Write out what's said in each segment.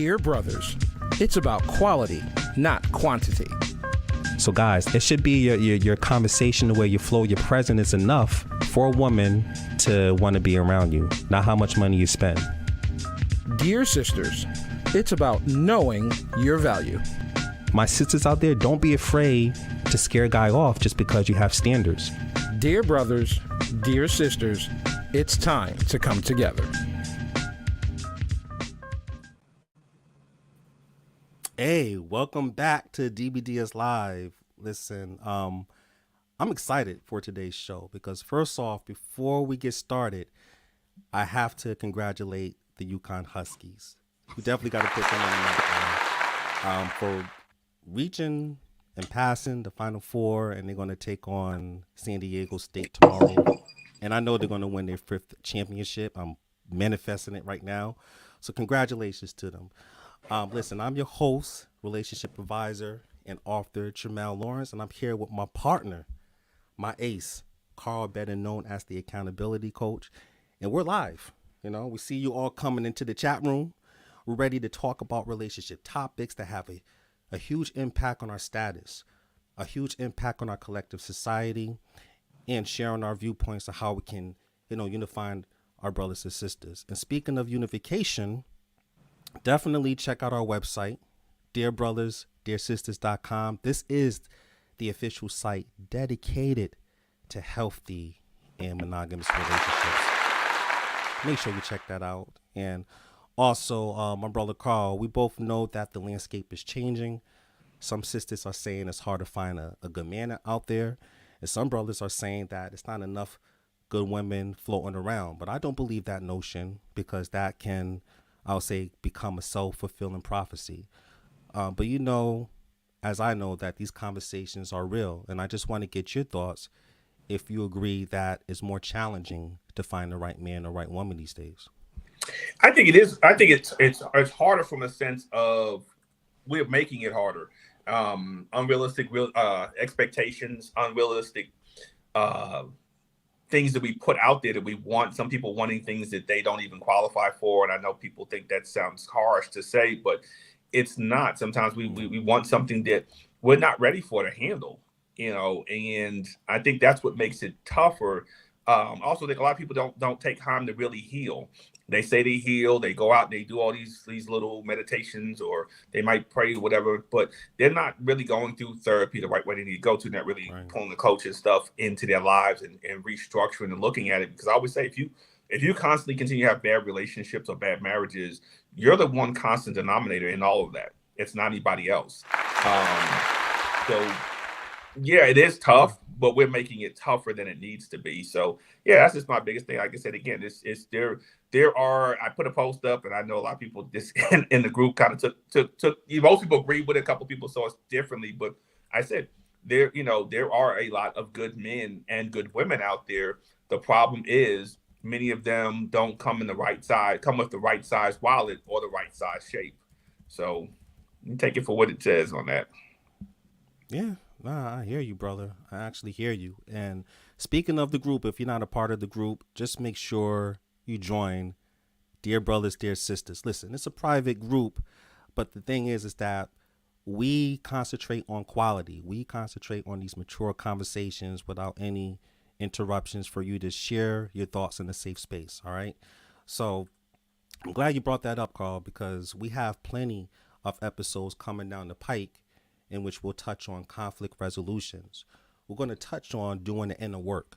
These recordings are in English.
Dear brothers, it's about quality, not quantity. So guys, it should be your conversation, the way you flow, your presence is enough for a woman to want to be around you, not how much money you spend. Dear sisters, it's about knowing your value. My sisters out there, don't be afraid to scare a guy off just because you have standards. Dear brothers, dear sisters, it's time to come together. Hey, welcome back to DBDS Live. Listen, I'm excited for today's show because first off, before we get started, I have to congratulate the UConn Huskies. We definitely got to put them on the map for reaching and passing the Final Four, and they're going to take on San Diego State tomorrow. And I know they're going to win their 5th championship. I'm manifesting it right now. So congratulations to them. Listen, I'm your host, relationship advisor, and author, Tremel Lawrence, and I'm here with my partner, my ace, Carl, better known as the accountability coach. And we're live. You know, we see you all coming into the chat room. We're ready to talk about relationship topics that have a huge impact on our status, a huge impact on our collective society, and sharing our viewpoints on how we can, unify our brothers and sisters. And speaking of unification, definitely check out our website, dearbrothersdearsisters.com. This is the official site dedicated to healthy and monogamous relationships. Make sure you check that out. And also, my brother Carl, we both know that the landscape is changing. Some sisters are saying it's hard to find a good man out there. And some brothers are saying that it's not enough good women floating around. But I don't believe that notion because that can, I'll say, become a self-fulfilling prophecy. But as I know, that these conversations are real. And I just want to get your thoughts if you agree that it's more challenging to find the right man or right woman these days. I think it is. I think it's harder from a sense of we're making it harder. Unrealistic expectations, unrealistic things that we put out there that we want. Some people wanting things that they don't even qualify for. And I know people think that sounds harsh to say, but it's not. Sometimes we want something that we're not ready for to handle, and I think that's what makes it tougher. Also, I think a lot of people don't take time to really heal. They say they heal, they go out, they do all these little meditations, or they might pray or whatever, but they're not really going through therapy the right way they need to go to, not really pulling the coach and stuff into their lives and restructuring and looking at it. Because I always say, if you constantly continue to have bad relationships or bad marriages, you're the one constant denominator in all of that. It's not anybody else. So yeah, it is tough, but we're making it tougher than it needs to be. So yeah, that's just my biggest thing. Like I said, again, it's there are, I put a post up and I know a lot of people just in the group kind of took most people agreed with it. A couple people saw it differently, but I said there are a lot of good men and good women out there. The problem is many of them don't come with the right size wallet or the right size shape. So you take it for what it says on that. Yeah. Nah, I hear you, brother. I actually hear you. And speaking of the group, if you're not a part of the group, just make sure you join Dear Brothers, Dear Sisters. Listen, it's a private group, but the thing is that we concentrate on quality. We concentrate on these mature conversations without any interruptions for you to share your thoughts in a safe space. All right. So I'm glad you brought that up, Carl, because we have plenty of episodes coming down the pike in which we'll touch on conflict resolutions. We're going to touch on doing the inner work.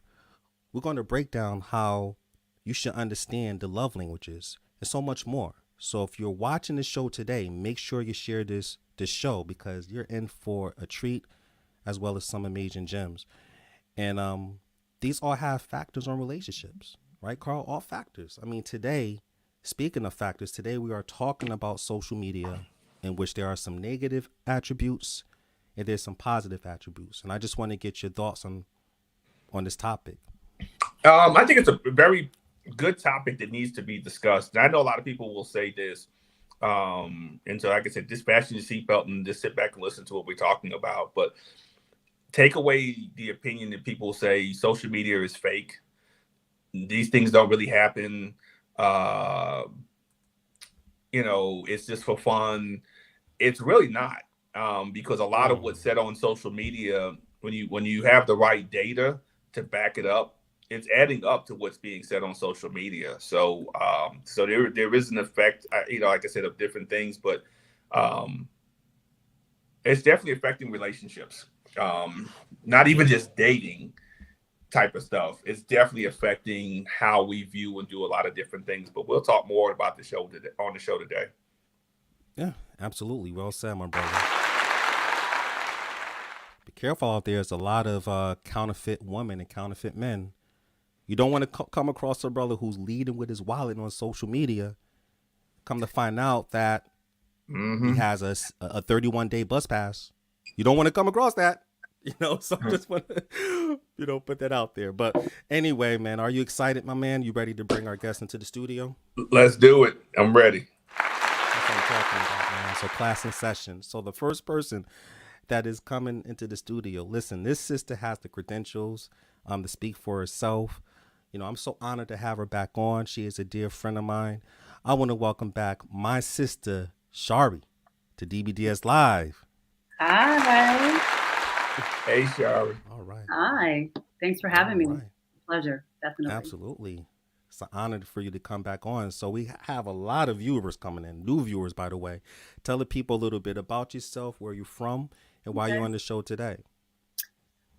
We're going to break down how you should understand the love languages and so much more. So if you're watching this show today, make sure you share this show because you're in for a treat as well as some amazing gems. And these all have factors on relationships, right, Carl? All factors. I mean, today, speaking of factors, today we are talking about social media, in which there are some negative attributes and there's some positive attributes. And I just want to get your thoughts on this topic. I think it's a very good topic that needs to be discussed. And I know a lot of people will say this. And so, like I said, just fasten your seatbelt and just sit back and listen to what we're talking about. But take away the opinion that people say social media is fake. These things don't really happen. it's just for fun. It's really not, because a lot of what's said on social media, when you have the right data to back it up, it's adding up to what's being said on social media. So there is an effect, like I said, of different things, but it's definitely affecting relationships. Not even just dating type of stuff. It's definitely affecting how we view and do a lot of different things. But we'll talk more about the show today, on the show today. Yeah, absolutely. Well said, my brother. Be careful out there. There's a lot of counterfeit women and counterfeit men. You don't want to come across a brother who's leading with his wallet on social media. Come to find out that he has a 31-day bus pass. You don't want to come across that. So I just want to, put that out there. But anyway, man, are you excited, my man? You ready to bring our guest into the studio? Let's do it. I'm ready. That's what I'm talking about, man. So class in session. So the first person that is coming into the studio, listen, this sister has the credentials to speak for herself. I'm so honored to have her back on. She is a dear friend of mine. I want to welcome back my sister, Shari, to DBDS Live. Hi. Hey, Shari. All right. Hi. Thanks for having me. Pleasure. Definitely. Absolutely. It's an honor for you to come back on. So we have a lot of viewers coming in, new viewers, by the way. Tell the people a little bit about yourself, where you're from, and why you're on the show today.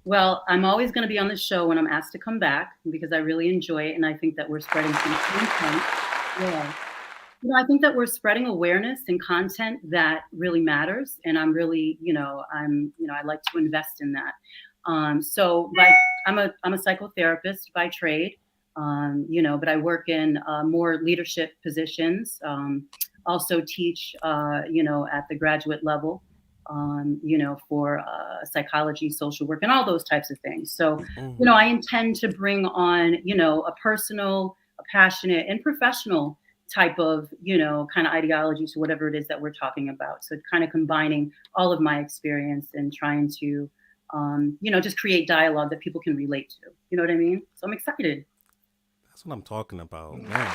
Well, I'm always going to be on the show when I'm asked to come back because I really enjoy it. And I think that we're spreading some content. Yeah. I think that we're spreading awareness and content that really matters. And I'm really, I like to invest in that. I'm a psychotherapist by trade, but I work in more leadership positions, also teach, at the graduate level, for psychology, social work, and all those types of things. So, I intend to bring on, a personal, a passionate, and professional type of, kind of ideology to whatever it is that we're talking about. So kind of combining all of my experience and trying to, just create dialogue that people can relate to. You know what I mean? So I'm excited. That's what I'm talking about, man.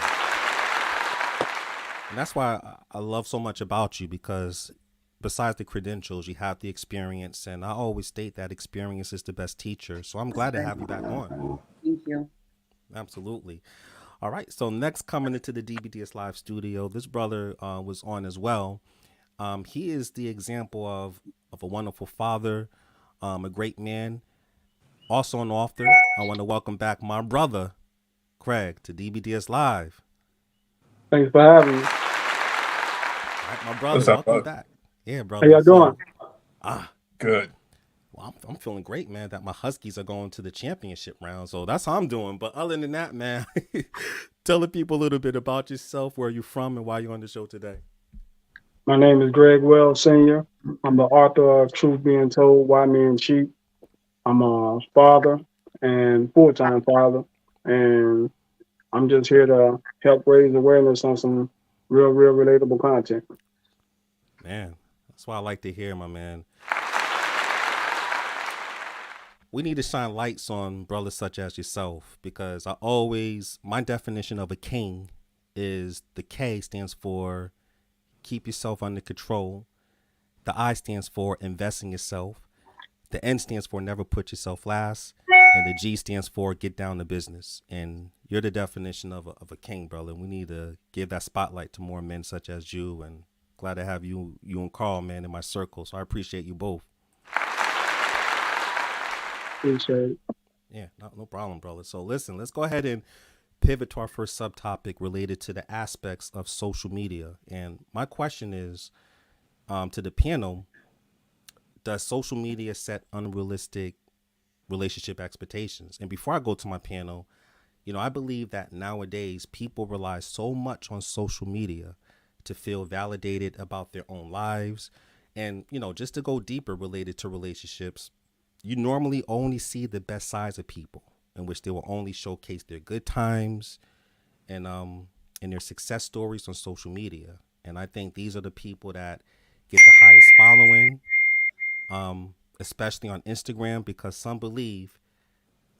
And that's why I love so much about you, because besides the credentials, you have the experience. And I always state that experience is the best teacher. So I'm glad to have you back on. Thank you. Absolutely. All right. So next, coming into the DBDS Live studio, this brother was on as well. He is the example of a wonderful father, a great man, also an author. I want to welcome back my brother, Craig, to DBDS Live. Thanks for having me. All right, my brother, welcome back. Yeah, brother. How y'all doing? Good. Well, I'm feeling great, man, that my Huskies are going to the championship round. So that's how I'm doing. But other than that, man, tell the people a little bit about yourself, where you're from, and why you're on the show today. My name is Greg Wells Sr. I'm the author of Truth Being Told, Why Men Cheat. I'm a father and full-time father. And I'm just here to help raise awareness on some real relatable content. Man, that's what I like to hear, my man. We need to shine lights on brothers such as yourself, because my definition of a king is the K stands for keep yourself under control. The I stands for invest in yourself. The N stands for never put yourself last. And the G stands for get down to business. And you're the definition of a king, brother. We need to give that spotlight to more men such as you. And glad to have you and Carl, man, in my circle. So I appreciate you both. Appreciate it. Yeah, no problem, brother. So listen, let's go ahead and pivot to our first subtopic related to the aspects of social media. And my question is to the panel, does social media set unrealistic relationship expectations? And before I go to my panel, I believe that nowadays people rely so much on social media to feel validated about their own lives. And, just to go deeper related to relationships, you normally only see the best sides of people, in which they will only showcase their good times and their success stories on social media. And I think these are the people that get the highest following, especially on Instagram, because some believe,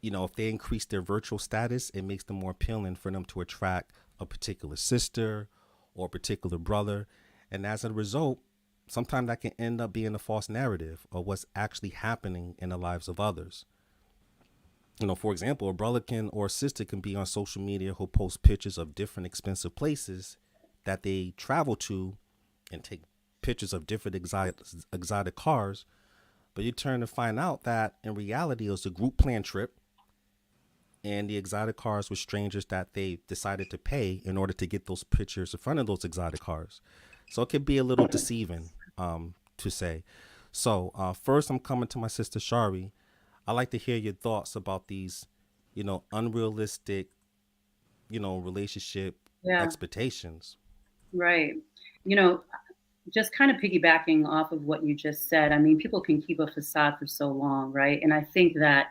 if they increase their virtual status, it makes them more appealing for them to attract a particular sister or a particular brother. And as a result, sometimes that can end up being a false narrative of what's actually happening in the lives of others. You know, for example, a brother can or a sister can be on social media who post pictures of different expensive places that they travel to and take pictures of different exotic cars. But you turn to find out that in reality, it was a group planned trip, and the exotic cars were strangers that they decided to pay in order to get those pictures in front of those exotic cars. So it could be a little deceiving, to say. So first, I'm coming to my sister Shari. I'd like to hear your thoughts about these, unrealistic, relationship expectations. Right. You know, just kind of piggybacking off of what you just said, I mean, people can keep a facade for so long, right? And I think that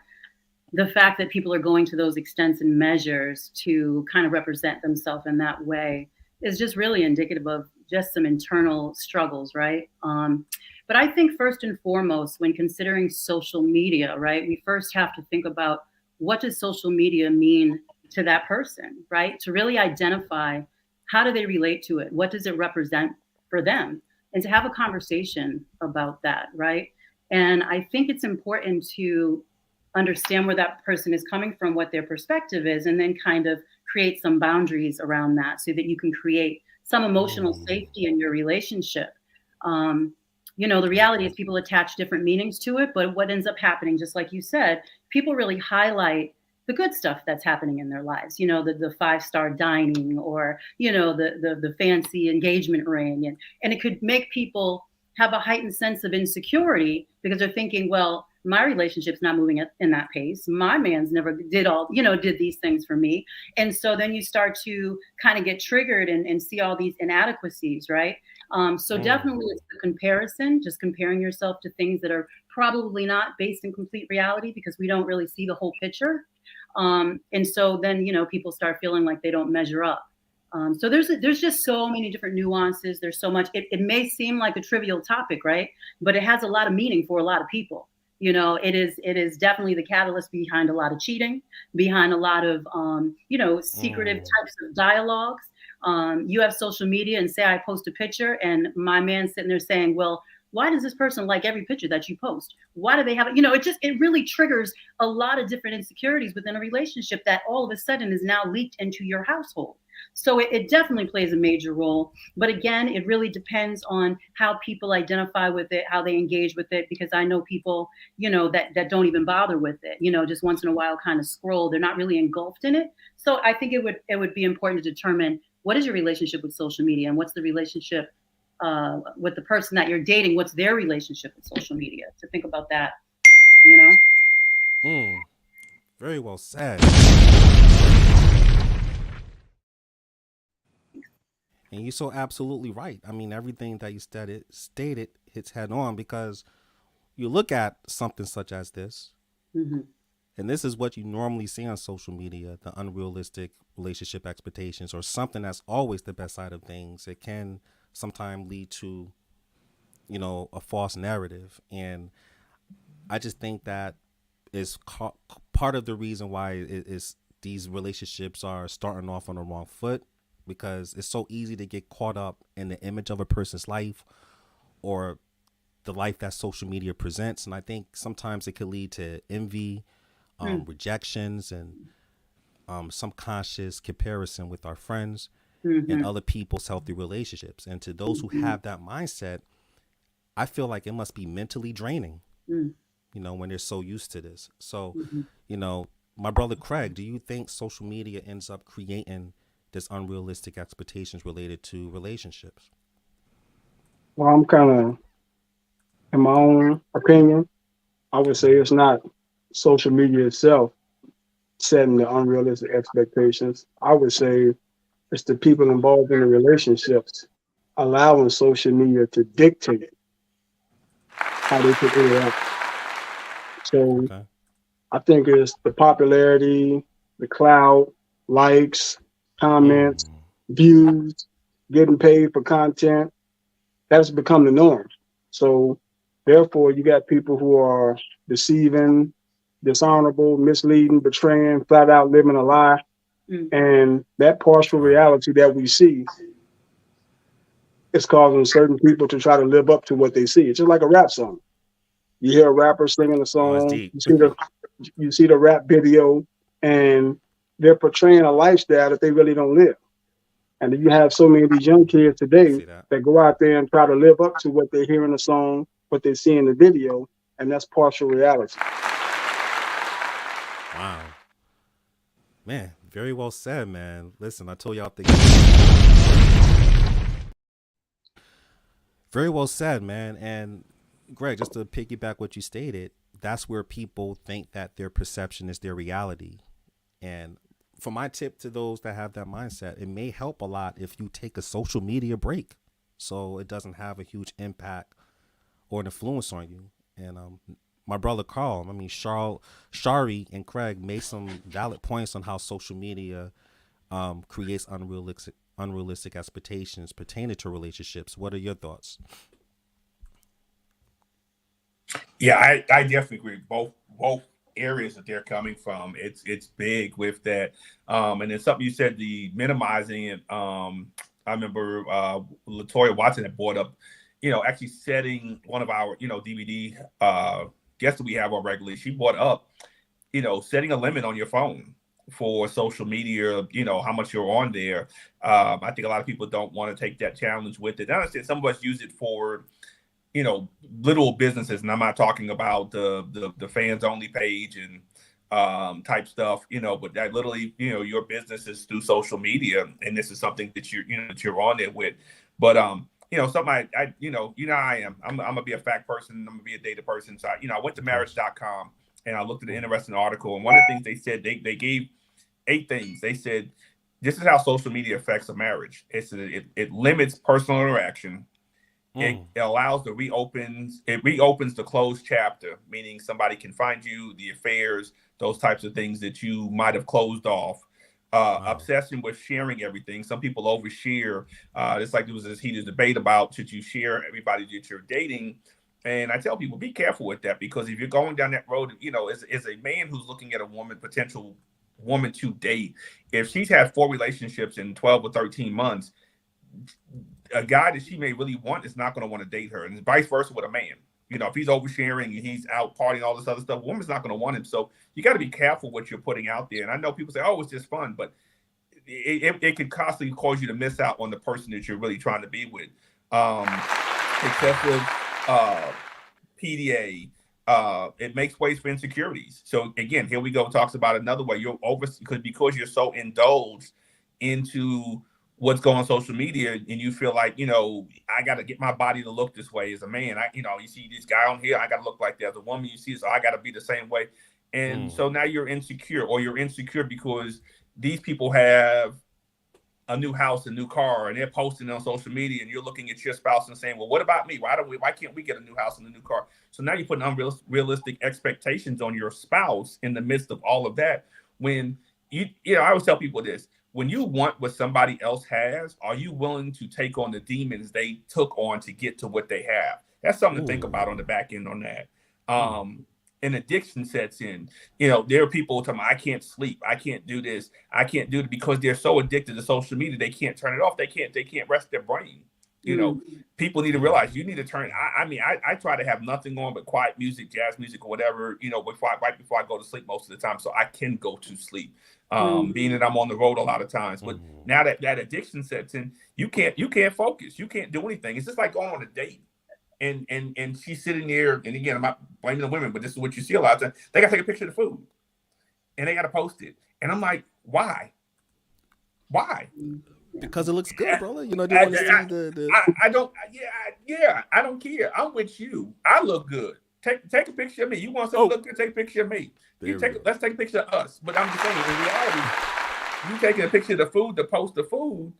the fact that people are going to those extents and measures to kind of represent themselves in that way is just really indicative of just some internal struggles, right? But I think first and foremost, when considering social media, right, we first have to think about what does social media mean to that person, right? To really identify how do they relate to it? What does it represent for them? And to have a conversation about that, right? And I think it's important to understand where that person is coming from, what their perspective is, and then kind of create some boundaries around that so that you can create some emotional safety in your relationship. The reality is people attach different meanings to it, but what ends up happening, just like you said, people really highlight the good stuff that's happening in their lives, the 5-star dining or, the fancy engagement ring. And it could make people have a heightened sense of insecurity because they're thinking, well, my relationship's not moving in that pace. My man's never did these things for me. And so then you start to kind of get triggered and see all these inadequacies, right? So definitely it's the comparison, just comparing yourself to things that are probably not based in complete reality because we don't really see the whole picture. And so then, people start feeling like they don't measure up. So there's just so many different nuances. There's so much, it may seem like a trivial topic, right? But it has a lot of meaning for a lot of people. It is definitely the catalyst behind a lot of cheating, behind a lot of, secretive types of dialogues. You have social media and say I post a picture and my man's sitting there saying, well, why does this person like every picture that you post? Why do they have it? It really triggers a lot of different insecurities within a relationship that all of a sudden is now leaked into your household. So it definitely plays a major role. But again, it really depends on how people identify with it, how they engage with it, because I know people, that don't even bother with it, just once in a while kind of scroll. They're not really engulfed in it. So I think it would be important to determine what is your relationship with social media and what's the relationship with the person that you're dating, what's their relationship with social media, to think about that, Very well said. And you're so absolutely right. I mean, everything that you stated hits head on because you look at something such as this, and this is what you normally see on social media, the unrealistic relationship expectations or something that's always the best side of things. It can sometimes lead to, a false narrative. And I just think that is part of the reason why these relationships are starting off on the wrong foot, because it's so easy to get caught up in the image of a person's life or the life that social media presents. And I think sometimes it could lead to envy, rejections, and subconscious comparison with our friends and other people's healthy relationships. And to those who have that mindset, I feel like it must be mentally draining, when they're so used to this. So, my brother Craig, do you think social media ends up creating this unrealistic expectations related to relationships? Well, I'm kind of, in my own opinion, I would say it's not social media itself setting the unrealistic expectations. I would say it's the people involved in the relationships allowing social media to dictate how they could interact. So I think it's the popularity, the clout, likes, comments, views, getting paid for content. That's become the norm. So therefore, you got people who are deceiving, dishonorable, misleading, betraying, flat out living a lie. And that partial reality that we see it's causing certain people to try to live up to what they see. It's just like a rap song. You hear a rapper singing a Oh, it's song, deep. you see the rap video, and they're portraying a lifestyle that they really don't live. And you have so many of these young kids today See that? that go out there and try to live up to what they hear in the song, what they see in the video, and that's partial reality. Wow. Man, very well said, man. Listen, I told y'all very well said, man. And Greg, just to piggyback what you stated, that's where people think that their perception is their reality. And for my tip to those that have that mindset, it may help a lot if you take a social media break so it doesn't have a huge impact or an influence on you. And my brother Carl, Shari and Craig made some valid points on how social media creates unrealistic expectations pertaining to relationships. What are your thoughts? Yeah, I definitely agree. Both areas that they're coming from, it's big with that. And then something you said, the minimizing it. I remember Latoya Watson had brought up, actually setting one of our, DVD guests that we have on regularly. She brought up, setting a limit on your phone for social media, how much you're on there. I think a lot of people don't want to take that challenge with it. I understand some of us use it for, little businesses, and I'm not talking about the fans only page and type stuff, but that literally, your business is through social media, and this is something that you're on there with. But something I I am. I'm gonna be a fact person. I'm gonna be a data person. So I went to marriage.com and I looked at an interesting article, and one of the things they said, they gave 8 things. They said this is how social media affects a marriage. It limits personal interaction. It allows it reopens the closed chapter, meaning somebody can find you, the affairs, those types of things that you might have closed off. Obsession with sharing everything. Some people overshare. It's like there was this heated debate about should you share everybody that you're dating. And I tell people, be careful with that, because if you're going down that road, as a man who's looking at a potential woman to date, if she's had 4 relationships in 12 or 13 months, a guy that she may really want is not going to want to date her, and vice versa with a man. If he's oversharing and he's out partying, all this other stuff, a woman's not going to want him. So you got to be careful what you're putting out there. And I know people say, "Oh, it's just fun," but it can constantly cause you to miss out on the person that you're really trying to be with. Excessive PDA. It makes ways for insecurities. So again, here we go. Talks about another way because you're so indulged into what's going on social media, and you feel like, I got to get my body to look this way as a man. You see this guy on here, I got to look like that. As a woman, you see, so I got to be the same way. And so now you're insecure because these people have a new house, a new car, and they're posting on social media, and you're looking at your spouse and saying, well, what about me? Why can't we get a new house and a new car? So now you're putting unrealistic expectations on your spouse in the midst of all of that. When I always tell people this: when you want what somebody else has, are you willing to take on the demons they took on to get to what they have? That's something to think about on the back end on that. And addiction sets in. There are people talking about, I can't sleep, I can't do this, I can't do it, because they're so addicted to social media, they can't turn it off. They can't rest their brain. People need to realize you need to turn. I try to have nothing on but quiet music, jazz music, or whatever, right before I go to sleep most of the time, so I can go to sleep. Being that I'm on the road a lot of times, but now that addiction sets in, you can't focus, you can't do anything. It's just like going on a date, and she's sitting there, and again, I'm not blaming the women, but this is what you see a lot of times. They got to take a picture of the food, and they got to post it, and I'm like, why? Because it looks good, brother. They want to see the. I don't. Yeah. I don't care. I'm with you. I look good. Take a picture of me. You want something to look good? Take a picture of me. Let's take a picture of us. But I'm just saying, in reality, you taking a picture of the food to post the food,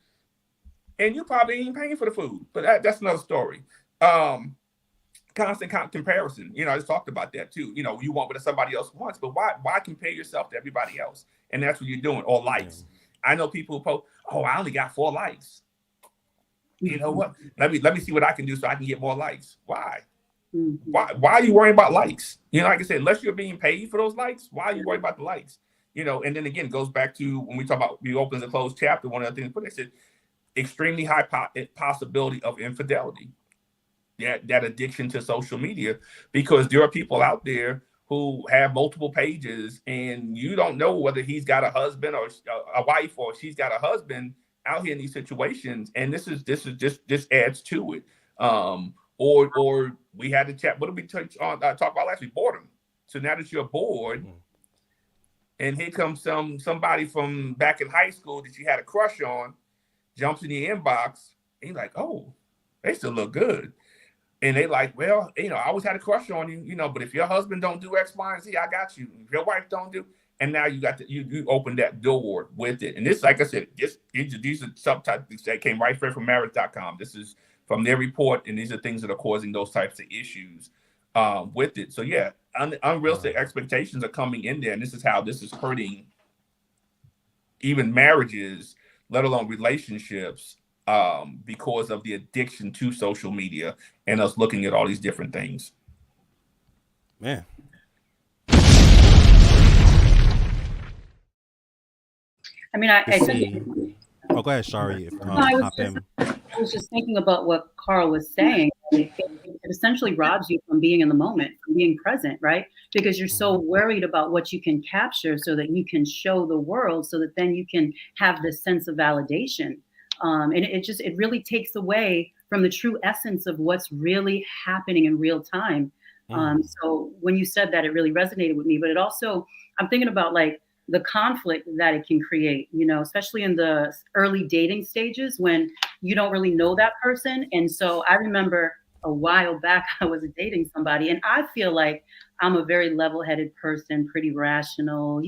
and you probably ain't paying for the food. But that's another story. Constant comparison. I just talked about that too. You want what somebody else wants, but why compare yourself to everybody else? And that's what you're doing. Or likes. I know people who post, "Oh, I only got 4 likes. You know what? Let me see what I can do so I can get more likes." Why? Why are you worrying about likes? Like I said, unless you're being paid for those likes, why are you worried about the likes? And then again, it goes back to when we talk about reopens and closed chapter. One of the things, but I said, extremely high possibility of infidelity. That addiction to social media, because there are people out there who have multiple pages, and you don't know whether he's got a husband or a wife, or she's got a husband out here in these situations, and this adds to it. Or we had to chat. What did we talk about last week? Boredom. So now that you're bored, and here comes somebody from back in high school that you had a crush on, jumps in your inbox, and you're like, oh, they still look good. And they like, well, I always had a crush on you, but if your husband don't do X, Y, and Z, I got you. If your wife don't do, and now you got you open that door with it. And this, like I said, these are subtypes that came right from marriage.com. This is from their report, and these are things that are causing those types of issues with it. So yeah, unrealistic expectations are coming in there, and this is how this is hurting even marriages, let alone relationships, because of the addiction to social media and us looking at all these different things. Man. I mean, I think. Oh, go ahead, Shari. I was just thinking about what Carl was saying. It essentially robs you from being in the moment, from being present, right? Because you're so worried about what you can capture so that you can show the world, so that then you can have this sense of validation. And it really takes away from the true essence of what's really happening in real time. So when you said that, it really resonated with me. But it also, I'm thinking about like the conflict that it can create, especially in the early dating stages when you don't really know that person. And so I remember a while back, I was dating somebody, and I feel like I'm a very level-headed person, pretty rational,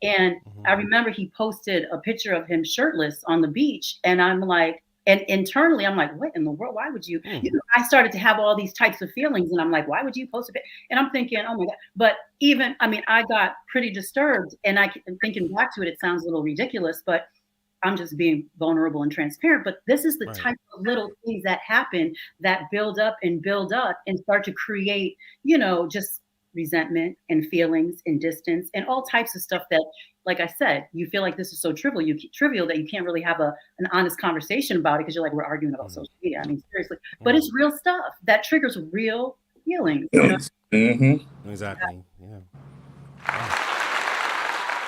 and I remember he posted a picture of him shirtless on the beach, and I'm like, and internally I'm like, what in the world? Why would you? I started to have all these types of feelings, and I'm like, why would you post a picture? And I'm thinking, oh my God. But I got pretty disturbed, and thinking back to it, it sounds a little ridiculous, but I'm just being vulnerable and transparent. But this is the type of little things that happen that build up and start to create, just resentment and feelings and distance and all types of stuff that, like I said, you feel like this is so trivial that you can't really have an honest conversation about it because you're like, we're arguing about social media. I mean, seriously. But it's real stuff that triggers real feelings. Exactly. Yeah. Wow.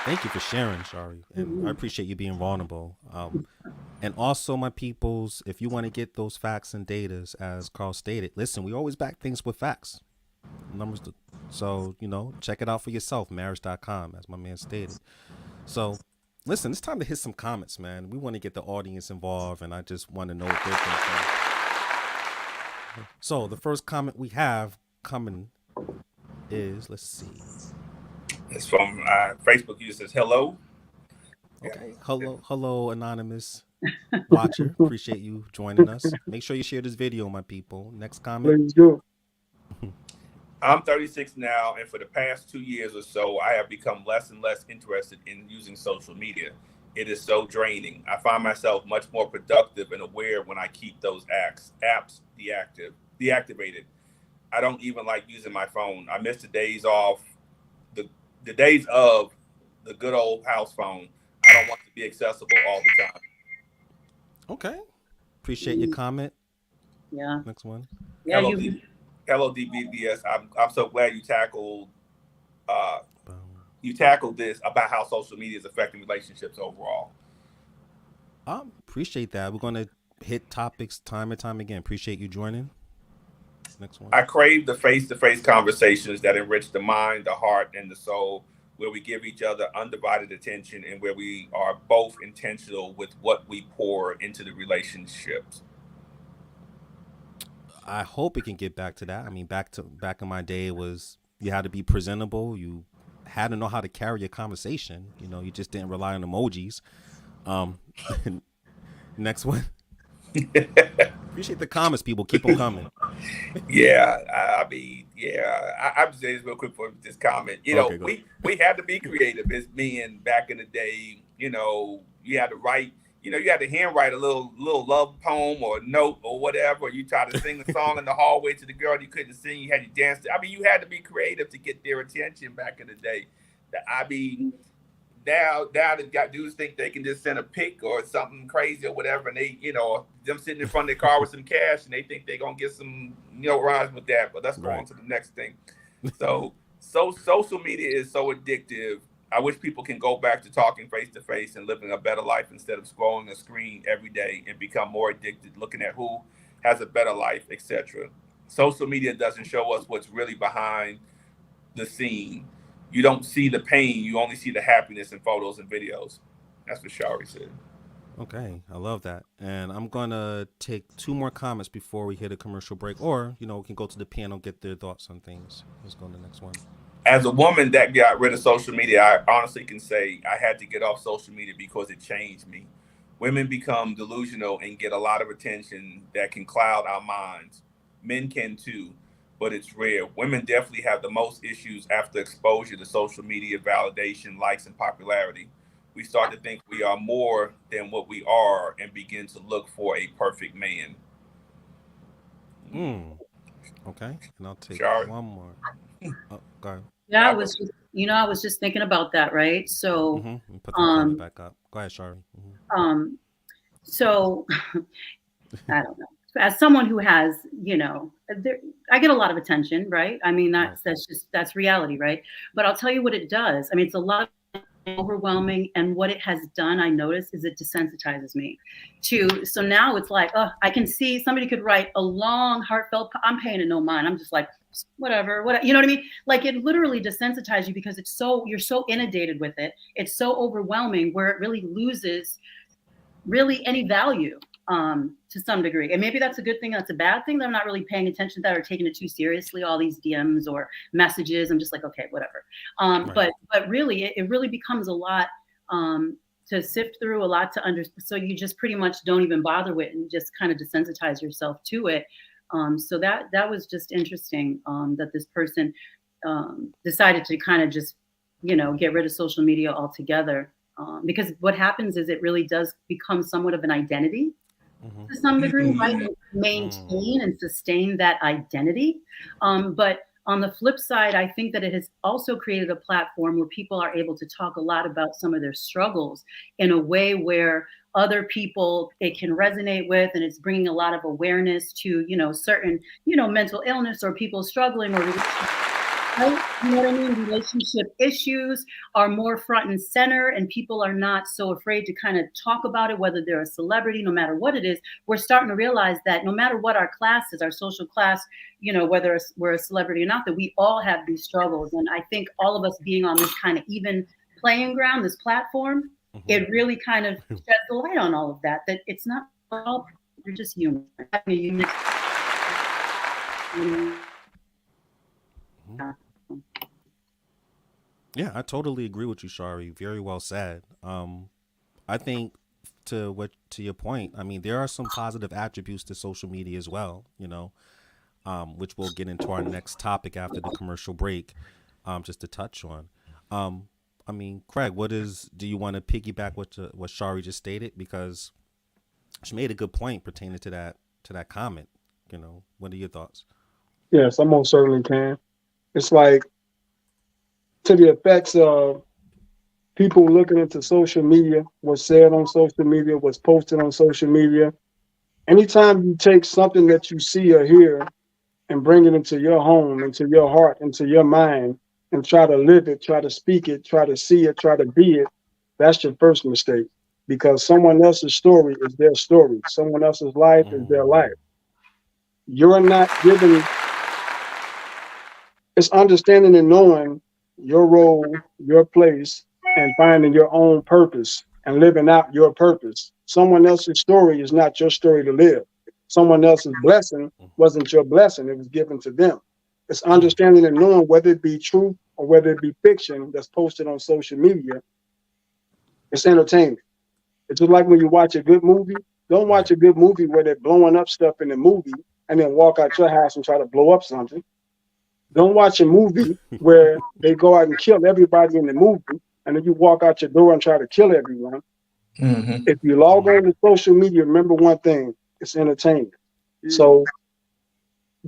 Thank you for sharing, Shari. And I appreciate you being vulnerable. And also, my peoples, if you want to get those facts and datas, as Carl stated, listen, we always back things with facts. Numbers. So, check it out for yourself, marriage.com, as my man stated. So, listen, it's time to hit some comments, man. We want to get the audience involved, and I just want to know what they're thinking. So, the first comment we have coming is, let's see. It's from Facebook user says, hello. Okay. Hello, anonymous watcher. Appreciate you joining us. Make sure you share this video, my people. Next comment. Please do. I'm 36 now, and for the past 2 years or so, I have become less and less interested in using social media. It is so draining. I find myself much more productive and aware when I keep those apps deactivated. I don't even like using my phone. I miss the days off. The days of the good old house phone. I don't want to be accessible all the time. Okay. Appreciate your comment. Yeah. Next one. Yeah. Hello, DBBS. I'm so glad you tackled this about how social media is affecting relationships overall. Appreciate that. We're going to hit topics time and time again. Appreciate you joining. Next one. I crave the face-to-face conversations that enrich the mind, the heart, and the soul, where we give each other undivided attention and where we are both intentional with what we pour into the relationships. I hope it can get back to that. I mean, back in my day, it was you had to be presentable. You had to know how to carry a conversation. You just didn't rely on emojis. Next one. Appreciate the comments, people. Keep them coming. I'm just saying this real quick for this comment. We had to be creative. It's being back in the day. You had to write. You had to handwrite a little love poem or note or whatever. Or you try to sing a song in the hallway to the girl you couldn't sing. You had to dance. You had to be creative to get their attention back in the day. now they got dudes think they can just send a pic or something crazy or whatever, and they, them sitting in front of their car with some cash, and they think they're gonna get some, rise with that. But let's go on to the next thing. So social media is so addictive. I wish people can go back to talking face to face and living a better life instead of scrolling a screen every day and become more addicted, looking at who has a better life, etc. Social media doesn't show us what's really behind the scene. You don't see the pain, you only see the happiness in photos and videos. That's what Shari said. Okay, I love that. And I'm gonna take 2 more comments before we hit a commercial break, or we can go to the panel, get their thoughts on things. Let's go to the next one. As a woman that got rid of social media, I honestly can say I had to get off social media because it changed me. Women become delusional and get a lot of attention that can cloud our minds. Men can too, but it's rare. Women definitely have the most issues after exposure to social media validation, likes, and popularity. We start to think we are more than what we are and begin to look for a perfect man. Okay, and I'll take Shari. one more. Oh, go ahead. Yeah, I was just thinking about that, right? So, Put the camera back up. Go ahead, Shari. So I don't know. As someone who has, I get a lot of attention, right? I mean, that's reality, right? But I'll tell you what it does. I mean, it's a lot overwhelming, and what it has done, I notice, is it desensitizes me so now it's like, I can see somebody could write a long, heartfelt, I'm paying it no mind. I'm just like, whatever, you know what I mean? Like, it literally desensitizes you because you're so inundated with it. It's so overwhelming where it really loses really any value to some degree. And maybe that's a good thing, that's a bad thing, that I'm not really paying attention to that or taking it too seriously, all these DMs or messages. I'm just like, okay, whatever. Right. But really, it really becomes a lot to sift through, a lot to understand. So you just pretty much don't even bother with it and just kind of desensitize yourself to it. So that was just interesting, that this person decided to kind of just, get rid of social media altogether. Because what happens is it really does become somewhat of an identity to some degree, right? And maintain and sustain that identity. But on the flip side, I think that it has also created a platform where people are able to talk a lot about some of their struggles in a way where other people it can resonate with, and it's bringing a lot of awareness to, certain, mental illness or people struggling, or right? You know what I mean? Relationship issues are more front and center, and people are not so afraid to kind of talk about it, whether they're a celebrity, no matter what it is. We're starting to realize that no matter what our class is, our social class, whether we're a celebrity or not, that we all have these struggles. And I think all of us being on this kind of even playing ground, this platform, it really kind of sheds the light on all of that it's not all, you're just human. Having a human. Yeah, I totally agree with you, Shari. Very well said. I think to your point, I mean, there are some positive attributes to social media as well, which we'll get into our next topic after the commercial break, just to touch on. I mean, Craig, do you want to piggyback what Shari just stated? Because she made a good point pertaining to that comment. What are your thoughts? Yes, I most certainly can. It's like, to the effects of people looking into social media, what's said on social media, what's posted on social media. Anytime you take something that you see or hear and bring it into your home, into your heart, into your mind, and try to live it, try to speak it, try to see it, try to be it, that's your first mistake. Because someone else's story is their story. Someone else's life is their life. You're not given... It's understanding and knowing your role, your place, and finding your own purpose and living out your purpose. Someone else's story is not your story to live. Someone else's blessing wasn't your blessing. It was given to them. It's understanding and knowing whether it be truth or whether it be fiction that's posted on social media. It's entertainment. It's just like when you watch a good movie. Don't watch a good movie where they're blowing up stuff in the movie and then walk out your house and try to blow up something. Don't watch a movie where they go out and kill everybody in the movie, and then you walk out your door and try to kill everyone. If you log on to social media, remember one thing: it's entertainment. So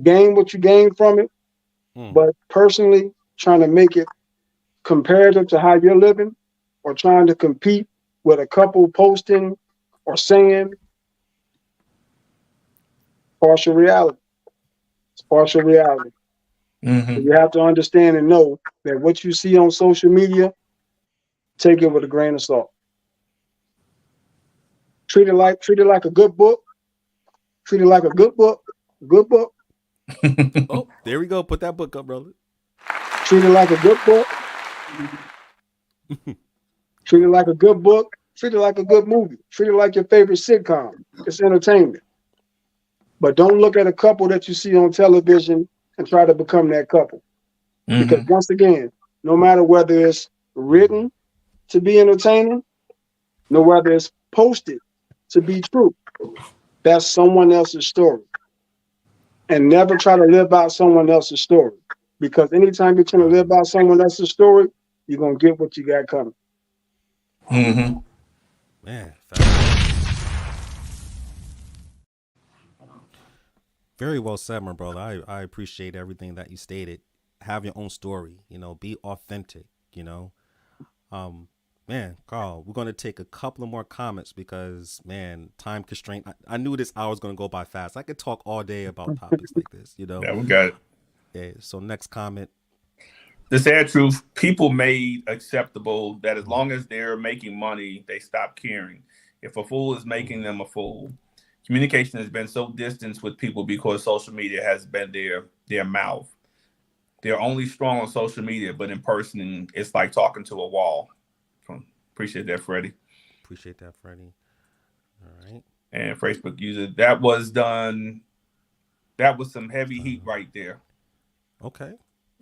gain what you gain from it, but personally, trying to make it comparative to how you're living or trying to compete with a couple posting or saying partial reality. It's partial reality. Mm-hmm. You have to understand and know that what you see on social media, take it with a grain of salt. Treat it like a good book. Treat it like a good book. Good book. Oh, there we go. Put that book up, brother. Treat it like a good book. Treat it like a good book. Treat it like a good movie. Treat it like your favorite sitcom. It's entertainment. But don't look at a couple that you see on television and try to become that couple. Because once again, no matter whether it's written to be entertaining, no whether it's posted to be true, that's someone else's story. And never try to live out someone else's story. Because anytime you're trying to live out someone else's story, you're going to get what you got coming. Mm-hmm. Man, very well said, my brother. I appreciate everything that you stated. Have your own story, be authentic, Man, Carl, we're going to take a couple of more comments because, man, time constraint. I knew this hour was going to go by fast. I could talk all day about topics like this, Yeah, we got it. Yeah, so next comment. The sad truth, people made acceptable that as long as they're making money, they stop caring. If a fool is making them a fool. Communication has been so distant with people because social media has been their mouth. They're only strong on social media, but in person, it's like talking to a wall. Appreciate that, Freddie. Appreciate that, Freddie. All right. And Facebook user, that was done. That was some heavy heat right there. Okay.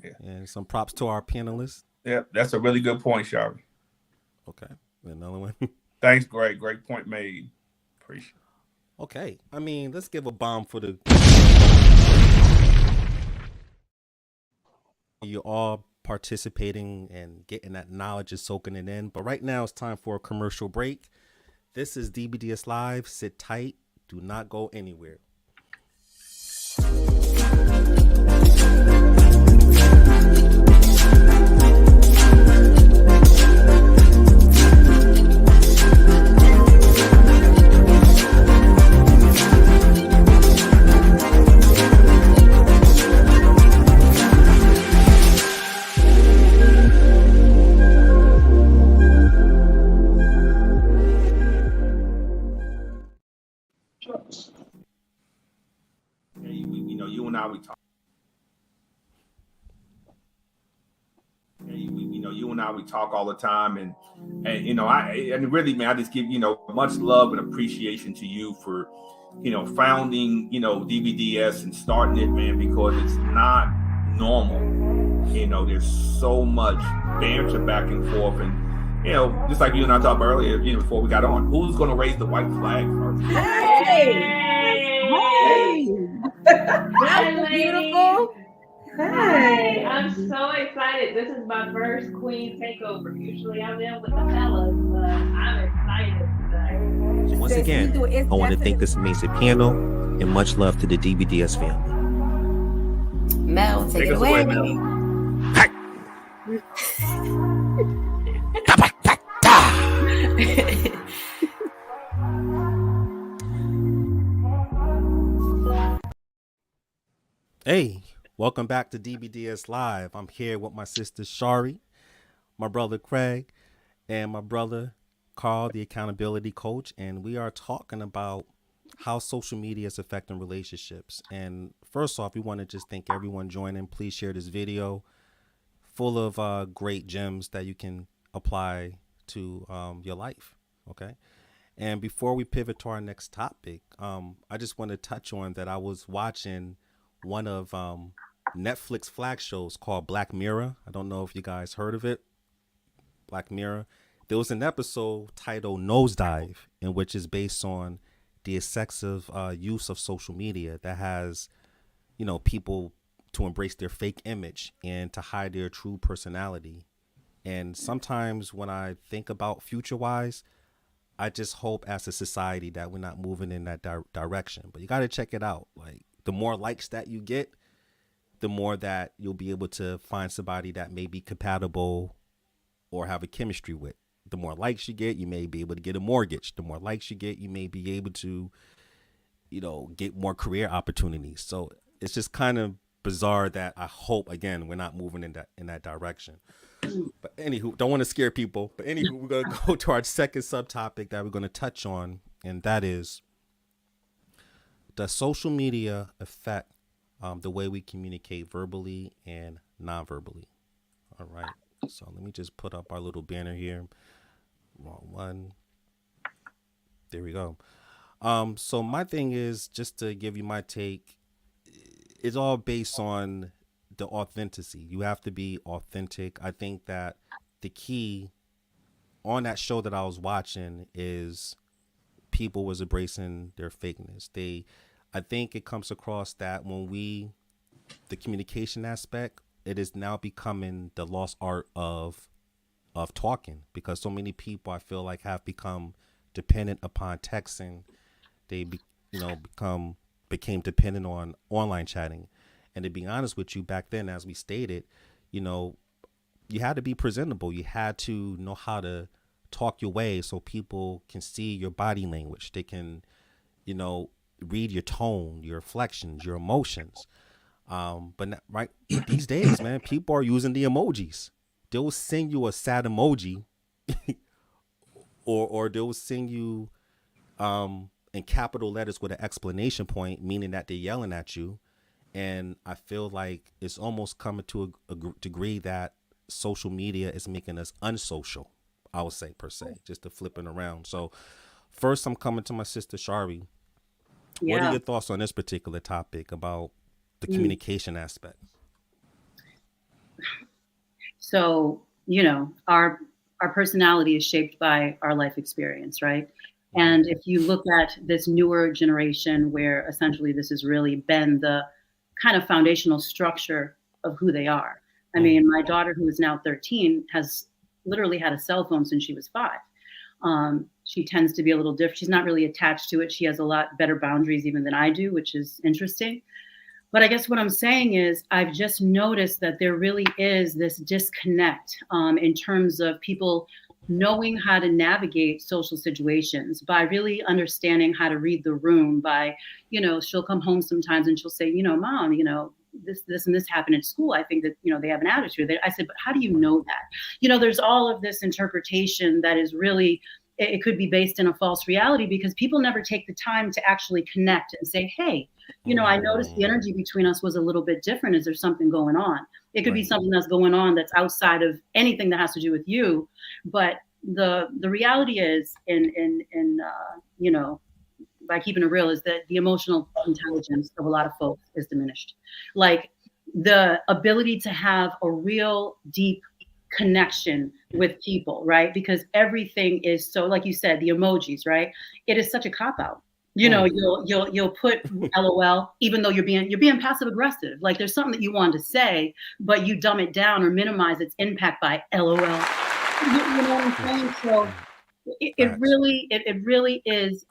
Yeah. And some props to our panelists. Yeah, that's a really good point, Shari. Okay. Another one. Thanks, Greg. Great point made. Appreciate it. Okay. I mean, let's give a bomb for the... You're all participating and getting that knowledge and soaking it in. But right now it's time for a commercial break. This is DBDS Live. Sit tight. Do not go anywhere. You and I, we talk. You and I, we talk all the time, and really, man, I just give much love and appreciation to you for founding DBDS and starting it, man, because it's not normal. There's so much banter back and forth, and just like you and I talked about earlier, before we got on, who's going to raise the white flag first? Hey! That's beautiful. Hi, I'm so excited. This is my first Queen takeover. Usually I'm in with the fellas, but I'm excited today. So once again, I want to thank this amazing panel and much love to the DBDS family. Mel, take it away. Mel. Hey, welcome back to DBDS Live. I'm here with my sister Shari, my brother Craig, and my brother Carl, the accountability coach. And we are talking about how social media is affecting relationships. And first off, we want to just thank everyone joining. Please share this video full of great gems that you can apply to your life. Okay. And before we pivot to our next topic, I just want to touch on that I was watching one of Netflix flag shows called Black Mirror. I don't know if you guys heard of it. Black Mirror. There was an episode titled Nosedive, in which is based on the excessive use of social media that has, people to embrace their fake image and to hide their true personality. And sometimes when I think about future-wise, I just hope as a society that we're not moving in that direction. But you got to check it out. Like, the more likes that you get, the more that you'll be able to find somebody that may be compatible or have a chemistry with. The more likes you get, you may be able to get a mortgage. The more likes you get, you may be able to, get more career opportunities. So it's just kind of bizarre that I hope, again, we're not moving in that direction. But anywho, don't want to scare people. But anywho, we're going to go to our second subtopic that we're going to touch on, and that is, does social media affect the way we communicate verbally and non-verbally? All right. So let me just put up our little banner here. Wrong one. There we go. So my thing is, just to give you my take, it's all based on the authenticity. You have to be authentic. I think that the key on that show that I was watching is people was embracing their fakeness. I think it comes across that when the communication aspect, it is now becoming the lost art of talking, because so many people, I feel like, have become dependent upon texting. They became dependent on online chatting. And to be honest with you, back then, as we stated, you had to be presentable. You had to know how to talk your way so people can see your body language. They can, read your tone, your inflections, your emotions. But these days, man, people are using the emojis. They'll send you a sad emoji or they'll send you in capital letters with an exclamation point, meaning that they're yelling at you. And I feel like it's almost coming to a degree that social media is making us unsocial, I would say, per se, just to flip it around. So first, I'm coming to my sister, Shari. Yeah. What are your thoughts on this particular topic about the communication aspect? So, our personality is shaped by our life experience, right? And if you look at this newer generation, where essentially this has really been the kind of foundational structure of who they are. I mean, my daughter, who is now 13, has literally had a cell phone since she was 5. She tends to be a little different. She's not really attached to it. She has a lot better boundaries even than I do, which is interesting. But I guess what I'm saying is, I've just noticed that there really is this disconnect in terms of people knowing how to navigate social situations, by really understanding how to read the room, by, she'll come home sometimes and she'll say, Mom, this and this happened at school. I think that, they have an attitude. I said, but how do you know that? There's all of this interpretation that is really, it could be based in a false reality, because people never take the time to actually connect and say, hey, I noticed the energy between us was a little bit different. Is there something going on? It could be something that's going on that's outside of anything that has to do with you. But the reality is, by keeping it real, is that the emotional intelligence of a lot of folks is diminished. Like the ability to have a real deep connection with people, right? Because everything is so, like you said, the emojis, right? It is such a cop-out. You'll put LOL, even though you're being passive aggressive. Like there's something that you want to say, but you dumb it down or minimize its impact by LOL. You know what I'm saying? So it really is.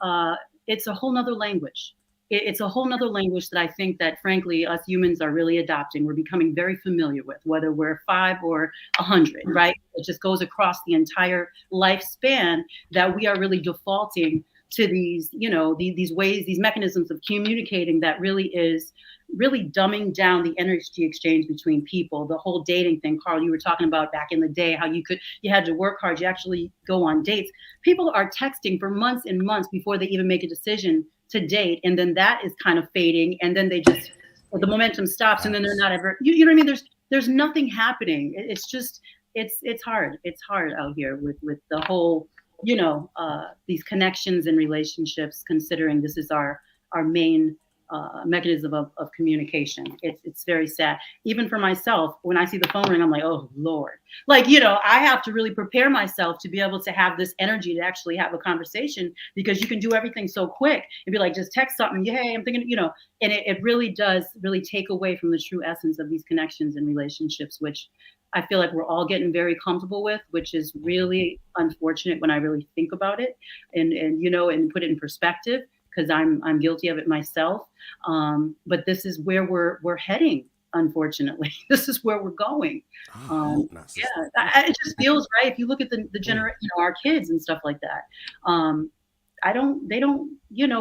It's a whole nother language. It's a whole nother language that I think that, frankly, us humans are really adopting. We're becoming very familiar with, whether we're 5 or 100, right? It just goes across the entire lifespan that we are really defaulting to these, these ways, these mechanisms of communicating that really is really dumbing down the energy exchange between people. The whole dating thing, Carl, you were talking about back in the day, how you had to work hard, you actually go on dates. People are texting for months and months before they even make a decision to date. And then that is kind of fading. And then the momentum stops, and then they're not ever, you know what I mean? There's nothing happening. It's just, it's hard. It's hard out here with the whole, these connections and relationships, considering this is our main mechanism of communication. It's very sad. Even for myself, when I see the phone ring, I'm like, oh Lord. Like, I have to really prepare myself to be able to have this energy to actually have a conversation, because you can do everything so quick and be like, just text something. Hey, I'm thinking, and it really does really take away from the true essence of these connections and relationships, which I feel like we're all getting very comfortable with, which is really unfortunate when I really think about it and put it in perspective, because I'm guilty of it myself. But this is where we're heading. unfortunately. This is where we're going. I hope not, sister. It just feels right. If you look at the generation, our kids and stuff like that. They don't,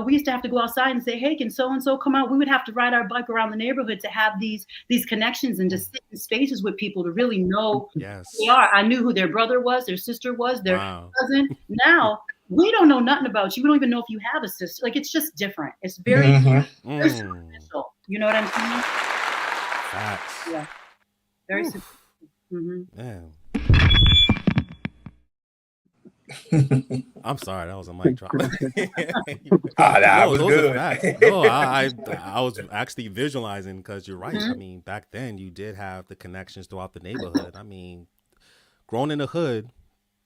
we used to have to go outside and say, hey, can so-and-so come out? We would have to ride our bike around the neighborhood to have these connections and just sit in spaces with people to really know who they are. I knew who their brother was, their sister was, their cousin. Now, we don't know nothing about you. We don't even know if you have a sister. Like, it's just different. It's very, very superficial. You know what I'm saying? Facts. Yeah. Very superficial. Man. I'm sorry, that was a mic drop. That was good. No, I was actually visualizing, because you're right. I mean, back then you did have the connections throughout the neighborhood. I mean, growing in the hood,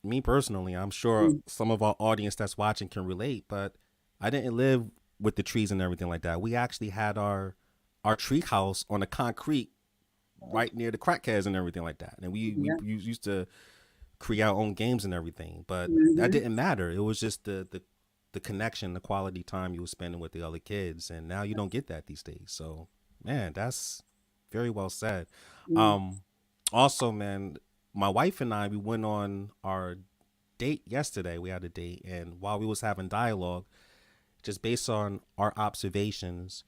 me personally, I'm sure some of our audience that's watching can relate, but I didn't live with the trees and everything like that. We actually had our tree house on the concrete right near the crackheads and everything like that. And we used to create our own games and everything, but that didn't matter. It was just the connection, the quality time you were spending with the other kids, and now you don't get that these days. So, man, that's very well said. Also, man, my wife and I, we went on our date yesterday. We had a date, and while we was having dialogue, just based on our observations,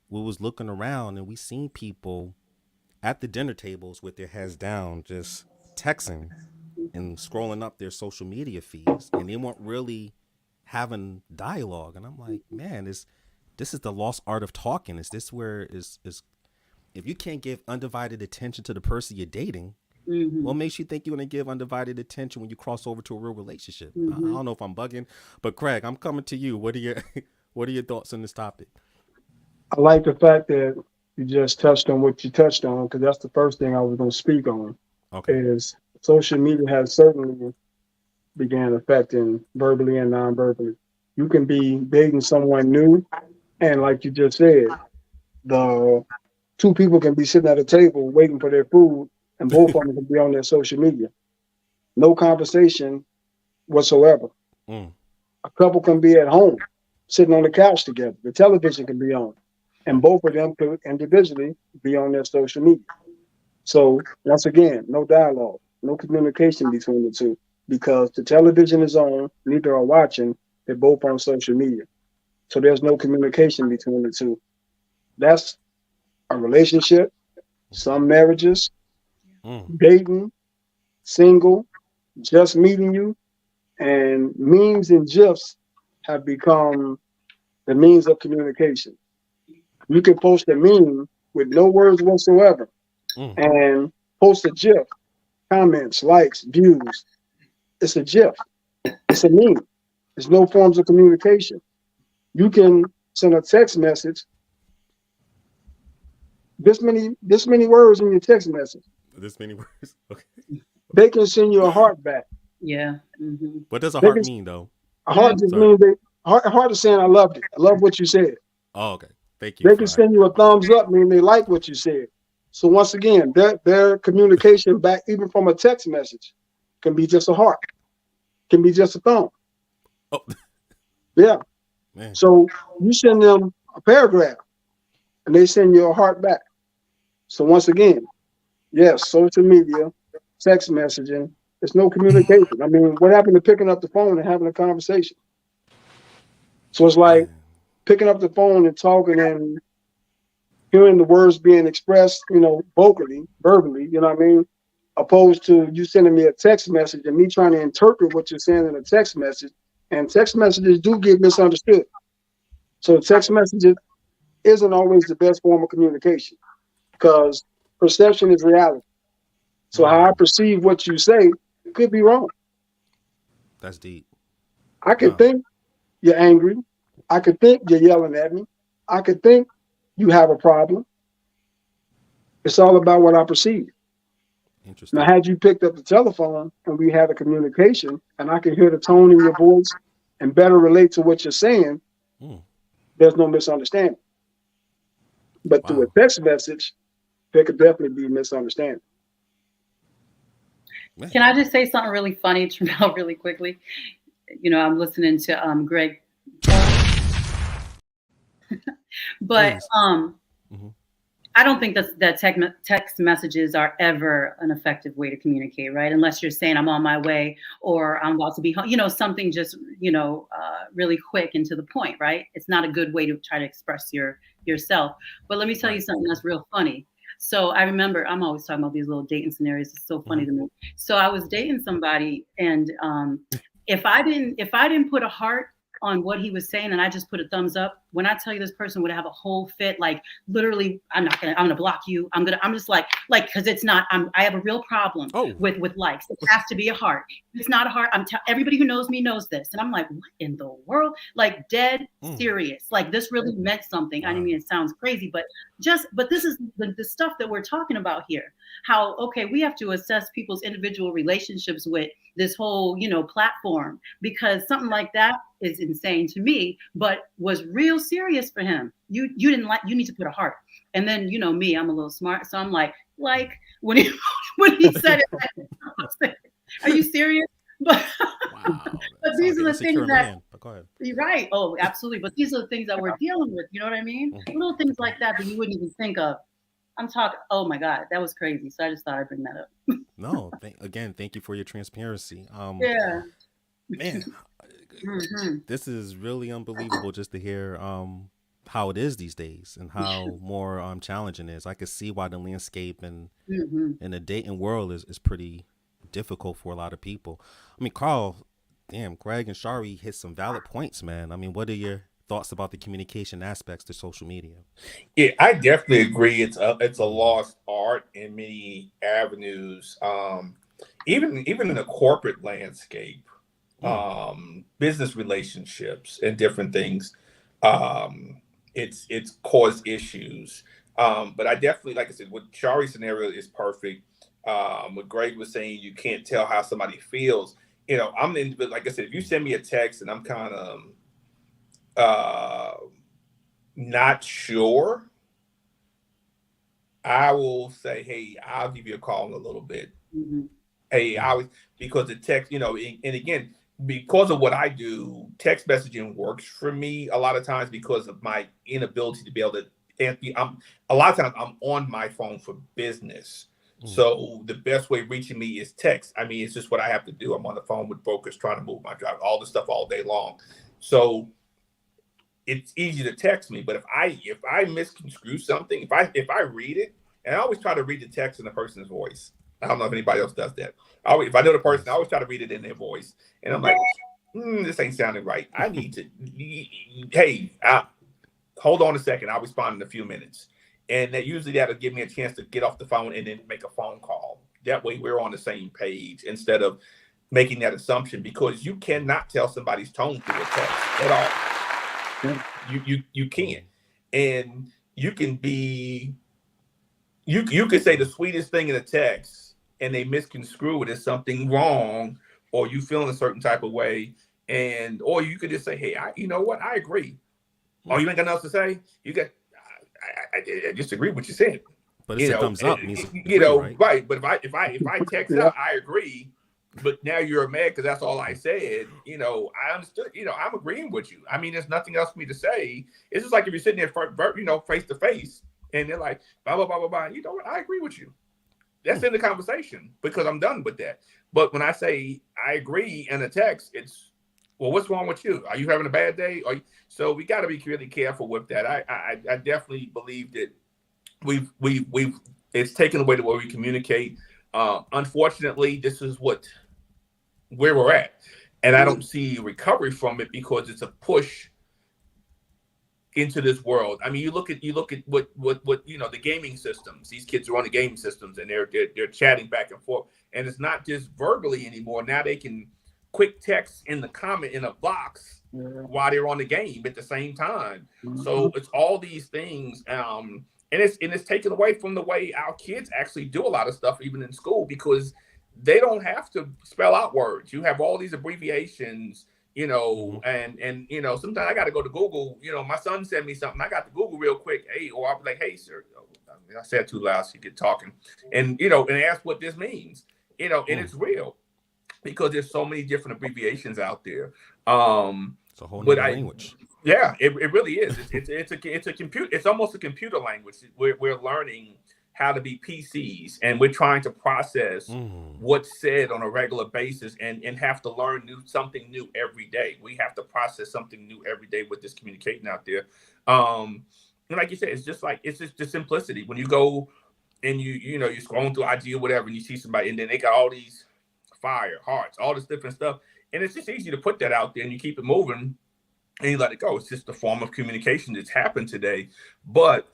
we was looking around and we seen people at the dinner tables with their heads down, just texting and scrolling up their social media feeds, and they weren't really having dialogue. And I'm like, man, this is the lost art of talking. Is this where is if you can't give undivided attention to the person you're dating, what makes you think you're going to give undivided attention when you cross over to a real relationship? I don't know if I'm bugging, but Craig, I'm coming to you. What are your thoughts on this topic? I like the fact that you just touched on what you touched on, because that's the first thing I was going to speak on. Okay. Is social media has certainly began affecting verbally and non-verbally. You can be dating someone new, and like you just said, the two people can be sitting at a table waiting for their food, and both of them can be on their social media. No conversation whatsoever. A couple can be at home, sitting on the couch together. The television can be on, and both of them could individually be on their social media. So once again, no dialogue, no communication between the two, because the television is on, neither are watching, they're both on social media. So there's no communication between the two. That's a relationship, some marriages, dating, single, just meeting you, and memes and GIFs have become the means of communication. You can post a meme with no words whatsoever and post a GIF, comments, likes, views. It's a GIF. It's a meme. There's no forms of communication. You can send a text message, this many words in your text message. This many words? Okay. They can send you a heart back. Yeah. What does a heart mean, though? A heart just means heart is saying I loved it. I love what you said. Oh, okay. Thank you. They can send you a thumbs up, meaning they like what you said. So once again, their communication back, even from a text message, can be just a heart, can be just a thumb. Oh. Yeah. Man. So you send them a paragraph, and they send you a heart back. So once again, yes, social media, text messaging, there's no communication. I mean, what happened to picking up the phone and having a conversation? So it's like picking up the phone and talking and hearing the words being expressed, vocally, verbally, you know what I mean? Opposed to you sending me a text message and me trying to interpret what you're saying in a text message. And text messages do get misunderstood. So text messages isn't always the best form of communication, because perception is reality. So how I perceive what you say could be wrong. That's deep. I could think you're angry. I could think you're yelling at me. I could think you have a problem. It's all about what I perceive. Interesting. Now, had you picked up the telephone and we had a communication and I could hear the tone in your voice and better relate to what you're saying, there's no misunderstanding. But through a text message, there could definitely be misunderstanding. Can I just say something really funny, Tramel, really quickly? I'm listening to Greg. But I don't think that text messages are ever an effective way to communicate, right? Unless you're saying I'm on my way or I'm about to be home, something just, really quick and to the point, right? It's not a good way to try to express yourself. But let me tell you something that's real funny. So I remember, I'm always talking about these little dating scenarios. It's so funny to me. So I was dating somebody, and if I didn't put a heart on what he was saying and I just put a thumbs up, when I tell you this person would have a whole fit, like literally, I'm gonna block you. I'm just like, cause it's not, I have a real problem with likes. It has to be a heart. If it's not a heart, everybody who knows me knows this. And I'm like, what in the world? Like dead serious. Like this really meant something. I mean, it sounds crazy, but this is the stuff that we're talking about here. How, okay, we have to assess people's individual relationships with this whole, platform, because something like that is insane to me, but was real serious for him. You need to put a heart. And then, me, I'm a little smart. So I'm like when he said it, are you serious? But, but these are the things that, you're right. Oh, absolutely. But these are the things that we're dealing with. You know what I mean? Little things like that you wouldn't even think of. I'm talking, oh my God, that was crazy. So I just thought I'd bring that up. No, thank you for your transparency. Yeah. Man, this is really unbelievable just to hear how it is these days and how more challenging it is. I can see why the landscape and in the dating world is pretty difficult for a lot of people. I mean, Carl, damn, Greg and Shari hit some valid points, man. I mean, what are your thoughts about the communication aspects to social media? Yeah, I definitely agree. It's a lost art in many avenues. Even in the corporate landscape, business relationships and different things. It's caused issues. But I definitely, like I said, what Shari's scenario is perfect. What Greg was saying, you can't tell how somebody feels. I'm the individual. Like I said, if you send me a text and I'm kind of not sure, I will say, hey, I'll give you a call in a little bit. Hey, because the text, and again, because of what I do, text messaging works for me a lot of times because of my inability to be able to answer. A lot of times I'm on my phone for business. So the best way of reaching me is text. I mean, it's just what I have to do. I'm on the phone with brokers trying to move my job, all this stuff all day long. So it's easy to text me. But if I misconstrue something, if I read it, and I always try to read the text in the person's voice. I don't know if anybody else does that. If I know the person, I always try to read it in their voice. And I'm like, this ain't sounding right. I need to, hey, hold on a second. I'll respond in a few minutes. And that'll give me a chance to get off the phone and then make a phone call. That way we're on the same page instead of making that assumption, because you cannot tell somebody's tone through a text at all. You can't. And you can be, you could say the sweetest thing in a text and they misconstrue it as something wrong, or you feeling a certain type of way. Or you could just say, hey, you know what? I agree. Oh, you ain't got nothing else to say? I disagree with what you said. But it's a thumbs up. Right. But if I text out, I agree. But now you're mad because that's all I said. I understood. I'm agreeing with you. I mean, there's nothing else for me to say. It's just like if you're sitting there, face to face, and they're like, blah blah blah blah blah. You know what? I agree with you. That's in the conversation because I'm done with that. But when I say I agree in a text, it's, well, what's wrong with you? Are you having a bad day? So we got to be really careful with that. I definitely believe that we've it's taken away the way we communicate. Unfortunately, this is where we're at, and I don't see recovery from it because it's a push into this world. I mean, you look at what the gaming systems. These kids are on the gaming systems, and they're chatting back and forth, and it's not just verbally anymore. Now they can quick text in the comment in a box while they're on the game at the same time. So it's all these things, and it's taken away from the way our kids actually do a lot of stuff, even in school, because they don't have to spell out words. You have all these abbreviations, and sometimes I got to go to Google. My son sent me something. I got to Google real quick. Hey, or I'll be like, hey, sir. I said too loud, so you get talking, and ask what this means. And it's real because there's so many different abbreviations out there. It's a whole new language. Yeah, it really is. It's a computer. It's almost a computer language. We're learning how to be PCs, and we're trying to process what's said on a regular basis, and have to learn something new every day. We have to process something new every day with this communicating out there. And like you said, it's just the simplicity. When you go and you're scrolling through IG or whatever, and you see somebody, and then they got all these fire, hearts, all this different stuff, and it's just easy to put that out there, and you keep it moving. And you let it go. It's just a form of communication that's happened today. But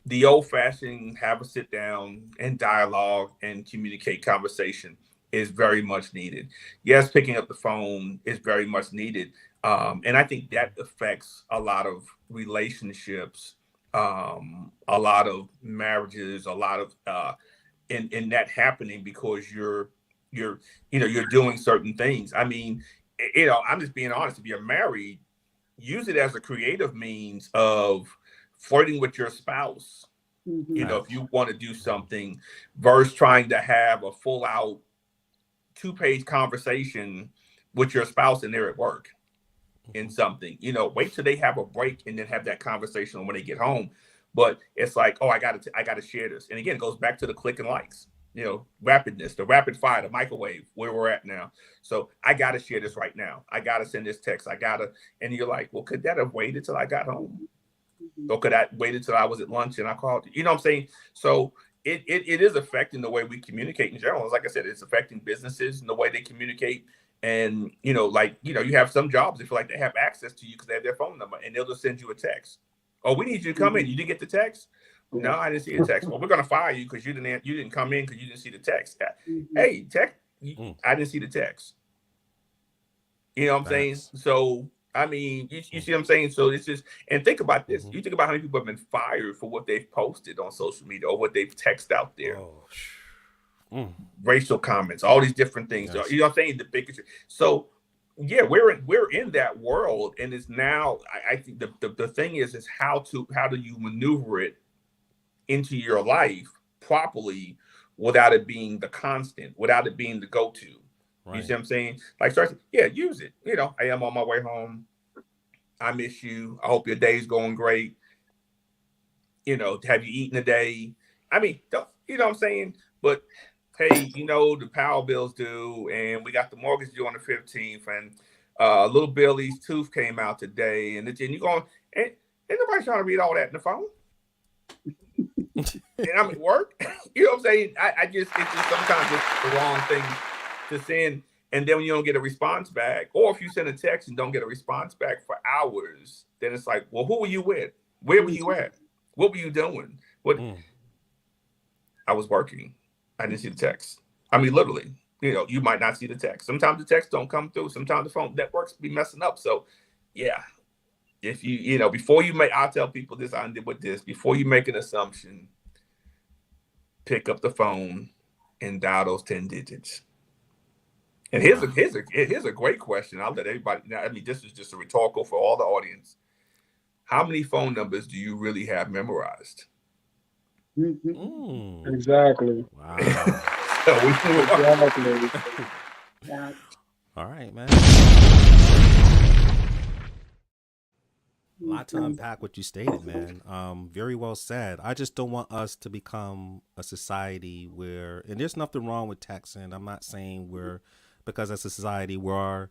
the old-fashioned have a sit down and dialogue and communicate conversation is very much needed. Yes, picking up the phone is very much needed. And I think that affects a lot of relationships, a lot of marriages, a lot of in that happening because you're doing certain things. I mean, I'm just being honest. If you're married, use it as a creative means of flirting with your spouse. If you want to do something versus trying to have a full out 2-page conversation with your spouse and they're at work in something, wait till they have a break and then have that conversation when they get home. But it's like, oh, I got to share this. And again, it goes back to the click and likes. Rapidness, the rapid fire, the microwave, where we're at now. So I got to share this right now. I got to send this text. And you're like, well, could that have waited till I got home? Or could I waited till I was at lunch and I called? You know what I'm saying? So it is affecting the way we communicate in general. Like I said, it's affecting businesses and the way they communicate. And, you have some jobs that feel like they have access to you because they have their phone number and they'll just send you a text. Oh, we need you to come in. You didn't get the text? No, I didn't see the text. Well, we're gonna fire you because you didn't come in because you didn't see the text. Hey, text. I didn't see the text. You know what I'm saying? So I mean, you see what I'm saying? So it's just, and think about this. You think about how many people have been fired for what they've posted on social media or what they've texted out there. Racial comments, all these different things. Yes. You know what I'm saying? The biggest. So yeah, we're in that world, and it's now. I think the thing is how do you maneuver it into your life properly without it being the constant, without it being the go-to. Right. You see what I'm saying? Like, use it. I am on my way home. I miss you. I hope your day's going great. Have you eaten today? I mean, you know what I'm saying? But hey, the power bills due, and we got the mortgage due on the 15th, and little Billy's tooth came out today, and then you're going, ain't nobody trying to read all that in the phone. And I'm at work. You know what I'm saying? It's just sometimes it's the wrong thing to send. And then when you don't get a response back, or if you send a text and don't get a response back for hours, then it's like, well, who were you with? Where were you at? What were you doing? I was working. I didn't see the text. I mean, literally, you might not see the text. Sometimes the text don't come through. Sometimes the phone networks be messing up. So yeah. If before you I'll tell people this, I ended with this, before you make an assumption, pick up the phone and dial those 10 digits. And here's a great question. I'll let everybody know. I mean, this is just a rhetorical for all the audience. How many phone numbers do you really have memorized? Exactly. Wow. Exactly. Yeah. All right, man. A lot to unpack what you stated, man. Very well said. I just don't want us to become a society where, and there's nothing wrong with texting. I'm not saying because as a society we're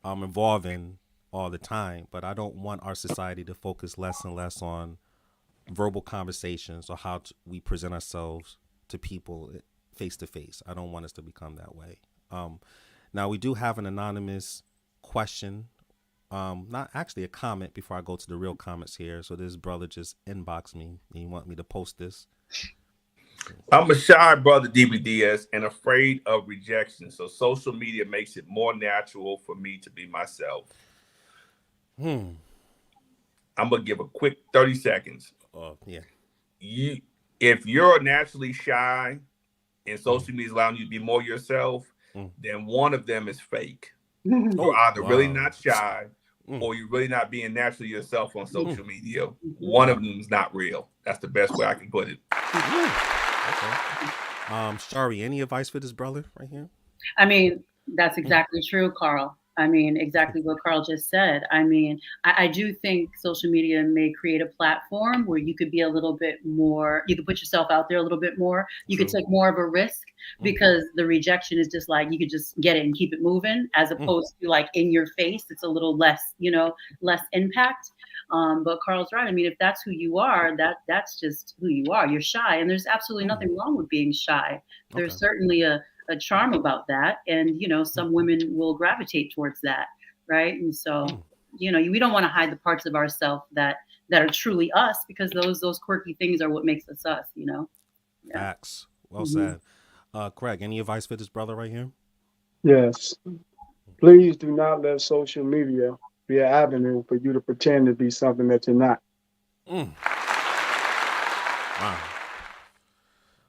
evolving all the time, but I don't want our society to focus less and less on verbal conversations or how we present ourselves to people face to face. I don't want us to become that way. Now we do have an anonymous question. Not actually a comment before I go to the real comments here. So this brother just inboxed me and he want me to post this. I'm a shy brother, DBDS, and afraid of rejection. So social media makes it more natural for me to be myself. I'm gonna give a quick 30 seconds. Yeah. If you're naturally shy and social media is allowing you to be more yourself, then one of them is fake. You're either really not shy or you're really not being naturally yourself on social media. One of them is not real. That's the best way I can put it. Okay. Shari, any advice for this brother right here? I mean, that's exactly true, Carl. I mean, exactly what Carl just said. I mean, I do think social media may create a platform where you could be a little bit more, you could put yourself out there a little bit more. You could take more of a risk because the rejection is just like, you could just get it and keep it moving, as opposed to like in your face. It's a little less, less impact. But Carl's right. I mean, if that's who you are, that's just who you are. You're shy, and there's absolutely nothing wrong with being shy. There's certainly a charm about that, and some women will gravitate towards that, right? And so we don't want to hide the parts of ourselves that are truly us, because those quirky things are what makes us us. Yeah. Facts. Well said. Craig, any advice for this brother right here? Yes. Please do not let social media be an avenue for you to pretend to be something that you're not. Wow.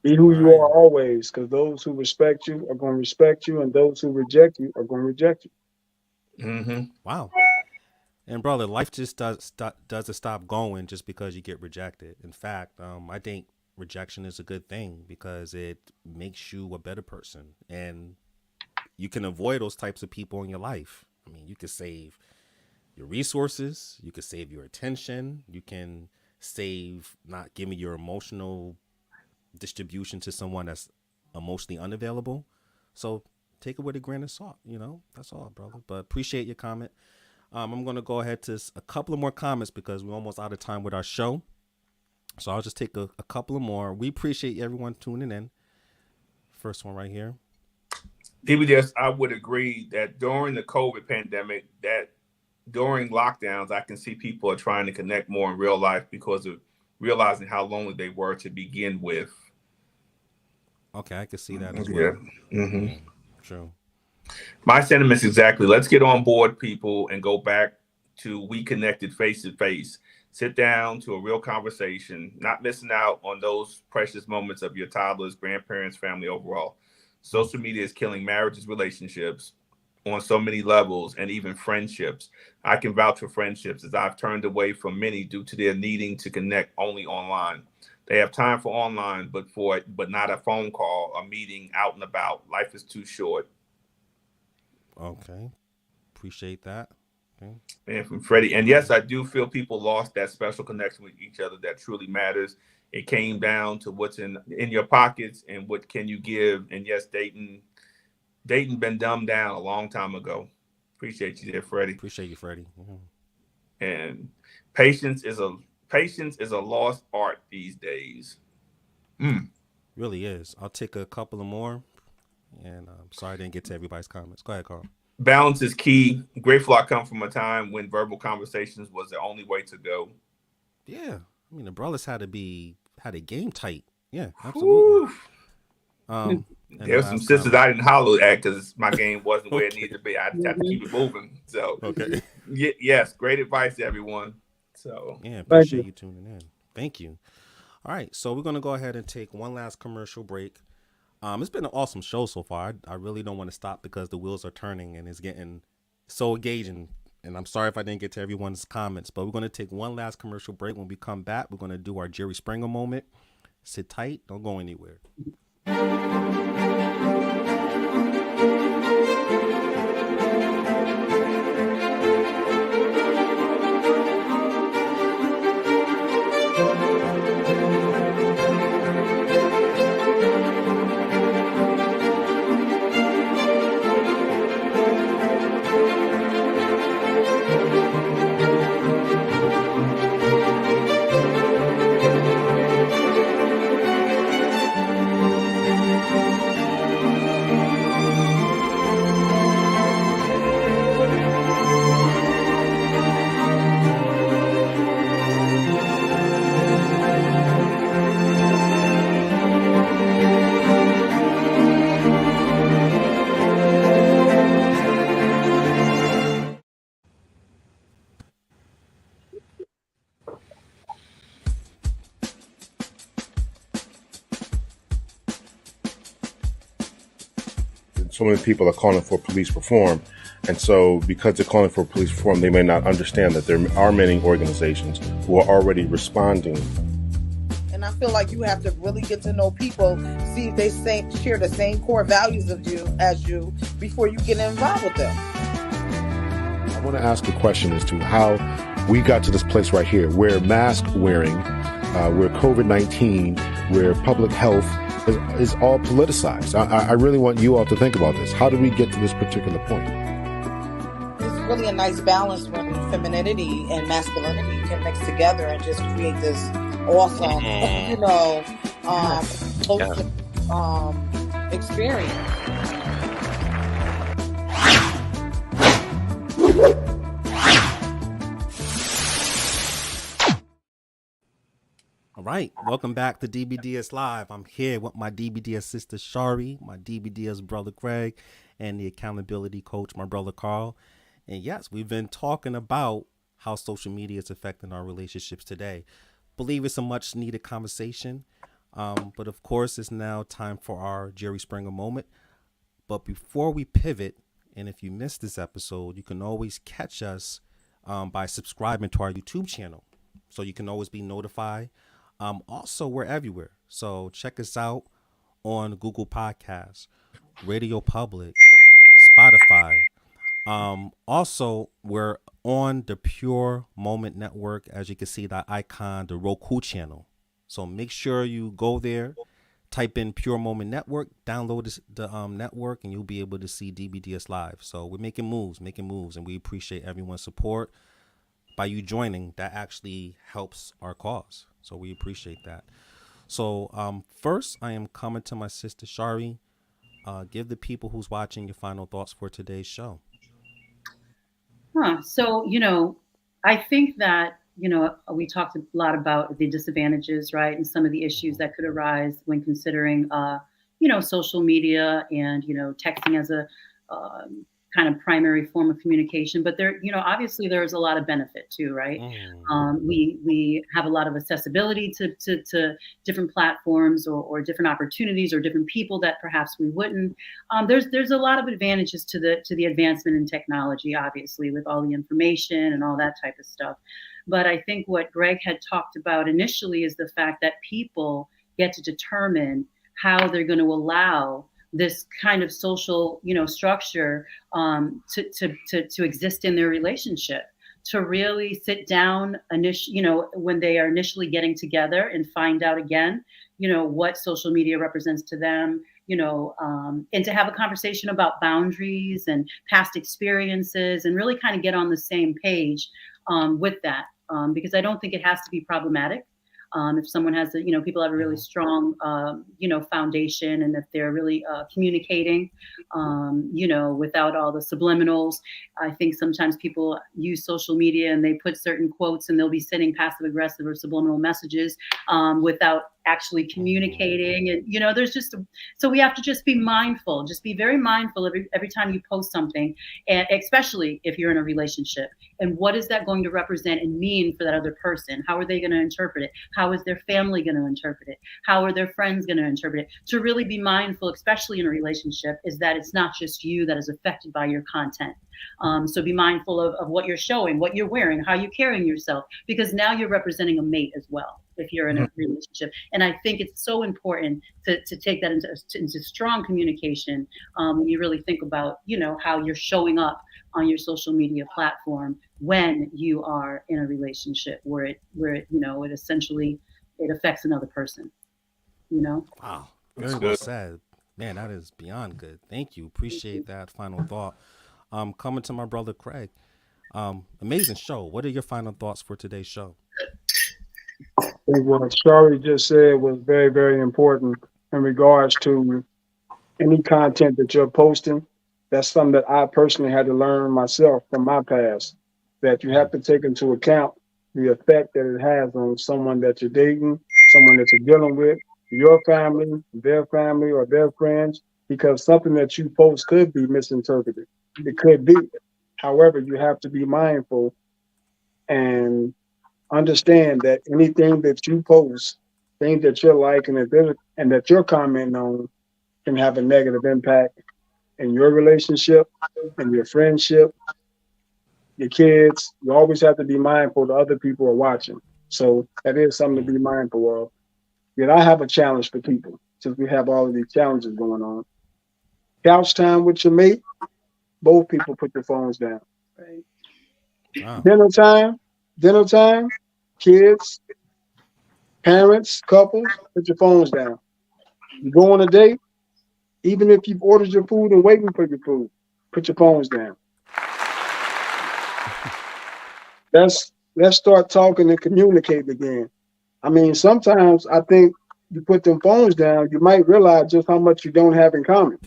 Be who you are always, because those who respect you are going to respect you, and those who reject you are going to reject you. Wow. And brother, life just doesn't stop going just because you get rejected. In fact, I think rejection is a good thing because it makes you a better person, and you can avoid those types of people in your life. I mean, you can save your resources, you can save your attention, you can save not giving your emotional distribution to someone that's emotionally unavailable. So take it with a grain of salt, that's all, brother. But appreciate your comment. I'm going to go ahead to a couple of more comments because we're almost out of time with our show. So I'll just take a couple of more. We appreciate everyone tuning in. First one right here. DBS, I would agree that during the COVID pandemic, that during lockdowns, I can see people are trying to connect more in real life because of realizing how lonely they were to begin with. Okay, I can see that as well. True. My sentiments exactly. Let's get on board, people, and go back to we connected face to face. Sit down to a real conversation, not missing out on those precious moments of your toddlers, grandparents, family overall. Social media is killing marriages, relationships on so many levels, and even friendships. I can vouch for friendships as I've turned away from many due to their needing to connect only online. They have time for online, but not a phone call, a meeting out and about. Life is too short. Okay. Appreciate that. Okay. And from Freddie, and yes, I do feel people lost that special connection with each other that truly matters. It came down to what's in your pockets and what can you give. And yes, dating been dumbed down a long time ago. Appreciate you there, Freddie. Appreciate you, Freddie. And patience is a lost art these days. Really is. I'll take a couple of more. And I'm sorry I didn't get to everybody's comments. Go ahead, Carl. Balance is key. Grateful I come from a time when verbal conversations was the only way to go. Yeah. I mean, the brothers had a game tight. Yeah, absolutely. There's some sisters I didn't holler at because my game wasn't where it needed to be. I just had to keep it moving. So, okay. Yes, great advice, everyone. So, yeah, appreciate you tuning in. Thank you. All right, so we're going to go ahead and take one last commercial break. It's been an awesome show so far. I really don't want to stop because the wheels are turning and it's getting so engaging. And I'm sorry if I didn't get to everyone's comments, but we're going to take one last commercial break. When we come back, we're going to do our Jerry Springer moment. Sit tight. Don't go anywhere. So many people are calling for police reform. And so because they're calling for police reform, they may not understand that there are many organizations who are already responding. And I feel like you have to really get to know people, see if they share the same core values as you before you get involved with them. I want to ask a question as to how we got to this place right here, where mask wearing, where COVID-19, where public health is all politicized. I really want you all to think about this. How did we get to this particular point? It's really a nice balance when femininity and masculinity can mix together and just create this awesome, experience. All right, welcome back to DBDS Live. I'm here with my DBDS sister Shari, my DBDS brother Greg, and the accountability coach, my brother Carl. And yes, we've been talking about how social media is affecting our relationships today. Believe it's a much needed conversation. But of course, it's now time for our Jerry Springer moment. But before we pivot, and if you missed this episode, you can always catch us by subscribing to our YouTube channel. So you can always be notified. Also, we're everywhere. So check us out on Google Podcasts, Radio Public, Spotify. Also, we're on the Pure Moment Network. As you can see, that icon, the Roku channel. So make sure you go there, type in Pure Moment Network, download the network, and you'll be able to see DBDS Live. So we're making moves, and we appreciate everyone's support. By you joining, that actually helps our cause. So we appreciate that. So first, I am coming to my sister Shari. Give the people who's watching your final thoughts for today's show. So, I think that, we talked a lot about the disadvantages, right? And some of the issues that could arise when considering, social media and, texting as a kind of primary form of communication. But there, obviously there's a lot of benefit too, right? We have a lot of accessibility to different platforms or different opportunities or different people that perhaps we wouldn't. There's a lot of advantages to the advancement in technology, obviously, with all the information and all that type of stuff. But I think what Greg had talked about initially is the fact that people get to determine how they're going to allow this kind of social, structure to exist in their relationship, to really sit down, when they are initially getting together and find out again, what social media represents to them, and to have a conversation about boundaries and past experiences and really kind of get on the same page with that, because I don't think it has to be problematic. If someone has, people have a really strong, foundation, and if they're really communicating, without all the subliminals. I think sometimes people use social media and they put certain quotes and they'll be sending passive aggressive or subliminal messages without actually communicating. And, there's so we have to just be mindful, just be very mindful every time you post something, and especially if you're in a relationship. And what is that going to represent and mean for that other person? How are they going to interpret it? How is their family going to interpret it? How are their friends going to interpret it? To really be mindful, especially in a relationship, is that it's not just you that is affected by your content. So be mindful of what you're showing, what you're wearing, how you're carrying yourself, because now you're representing a mate as well if you're in a relationship. And I think it's so important to take that into strong communication when you really think about, how you're showing up on your social media platform when you are in a relationship where it essentially affects another person, Wow. Very well said. Man, that is beyond good. Thank you. Appreciate that final thought. Coming to my brother Craig. Amazing show. What are your final thoughts for today's show? I think what Shari just said was very, very important in regards to any content that you're posting. That's something that I personally had to learn myself from my past, that you have to take into account the effect that it has on someone that you're dating, someone that you're dealing with, your family, or their friends, because something that you post could be misinterpreted. It could be. However, you have to be mindful and understand that anything that you post, things that you're liking and that you're commenting on, can have a negative impact in your relationship, in your friendship, your kids. You always have to be mindful that other people are watching. So that is something to be mindful of. Yet I have a challenge for people, since we have all of these challenges going on. Couch time with your mate, both people put your phones down. Right. Wow. Dinner time, kids, parents, couples, put your phones down. You go on a date, even if you've ordered your food and waiting for your food, put your phones down. Let's start talking and communicate again. I mean, sometimes I think you put them phones down, you might realize just how much you don't have in common.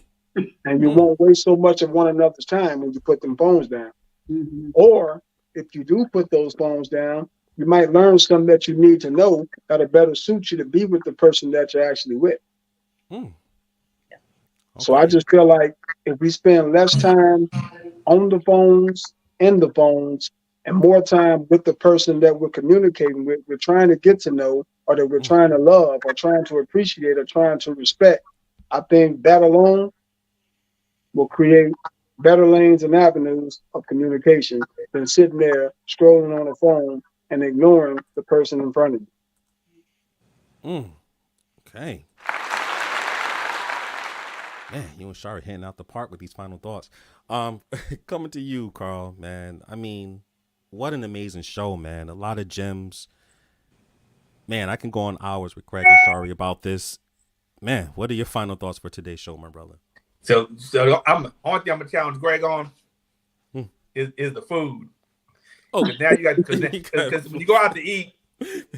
And you won't waste so much of one another's time when you put them phones down. Mhm. Or if you do put those phones down, you might learn something that you need to know that'll better suit you to be with the person that you're actually with. Mm. So I just feel like if we spend less time on the phones, in the phones, and more time with the person that we're communicating with, we're trying to get to know, or that we're trying to love, or trying to appreciate, or trying to respect, I think that alone will create better lanes and avenues of communication than sitting there scrolling on a phone and ignoring the person in front of you. Okay. Man, you and Shari hitting out the park with these final thoughts. Coming to you, Carl, man. I mean, what an amazing show, man. A lot of gems. Man, I can go on hours with Craig and Shari about this. Man, what are your final thoughts for today's show, my brother? So I'm only thing I'm gonna challenge Greg on is the food. Oh, because now you got because when you go out to eat,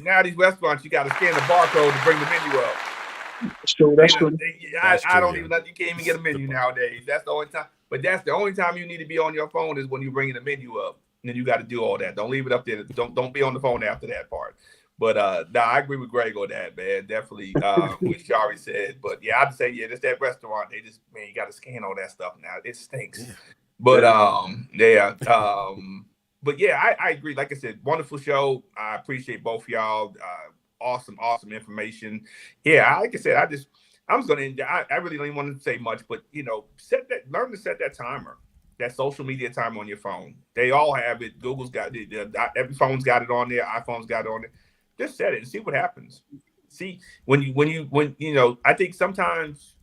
now these restaurants you got to scan the barcode to bring the menu up. That's true. That's true. I don't even you can't even get a menu nowadays. That's the only time. But that's the only time you need to be on your phone is when you're bringing the menu up. And then you got to do all that. Don't leave it up there. Don't be on the phone after that part. But I agree with Greg on that, man. Definitely what Shari said. But yeah, I'd say just that restaurant. They just you got to scan all that stuff now. It stinks. Yeah. But but yeah, I agree. Like I said, wonderful show. I appreciate both y'all. Awesome information. Yeah, like I said, I really don't even want to say much, but learn to set that timer, that social media timer on your phone. They all have it. Google's got it. Every phone's got it on there. iPhone's got it on there. Just set it and see what happens. See, I think sometimes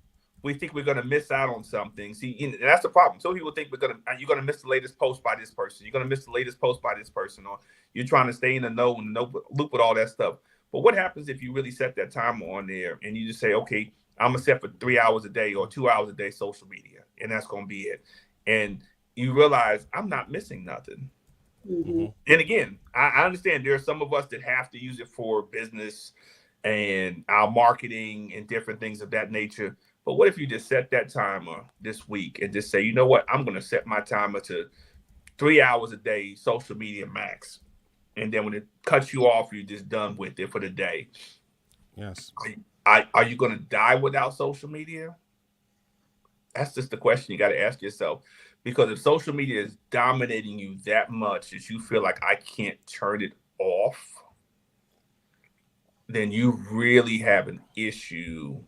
we think we're gonna miss out on something. See, and that's the problem. Some people think you're gonna miss the latest post by this person. You're gonna miss the latest post by this person, or you're trying to stay in the know and loop with all that stuff. But what happens if you really set that timer on there and you just say, okay, I'm gonna set for 3 hours a day or 2 hours a day social media, and that's gonna be it. And you realize I'm not missing nothing. Mm-hmm. And again, I understand there are some of us that have to use it for business and our marketing and different things of that nature. But what if you just set that timer this week and just say, you know what, I'm gonna set my timer to 3 hours a day, social media max. And then when it cuts you off, you're just done with it for the day. Yes. Are you going to die without social media? That's just the question you got to ask yourself. Because if social media is dominating you that much that you feel like I can't turn it off, then you really have an issue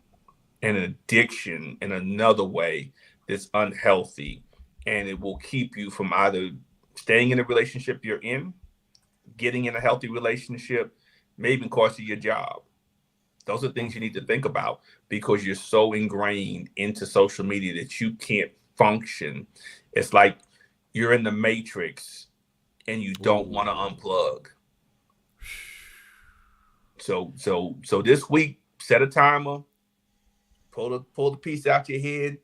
and an addiction in another way that's unhealthy. And it will keep you from either staying in the relationship you're in, getting in a healthy relationship, may even cost you your job. Those are things you need to think about because you're so ingrained into social media that you can't function. It's like you're in the matrix and you don't want to unplug. So this week, set a timer, pull the piece out your head,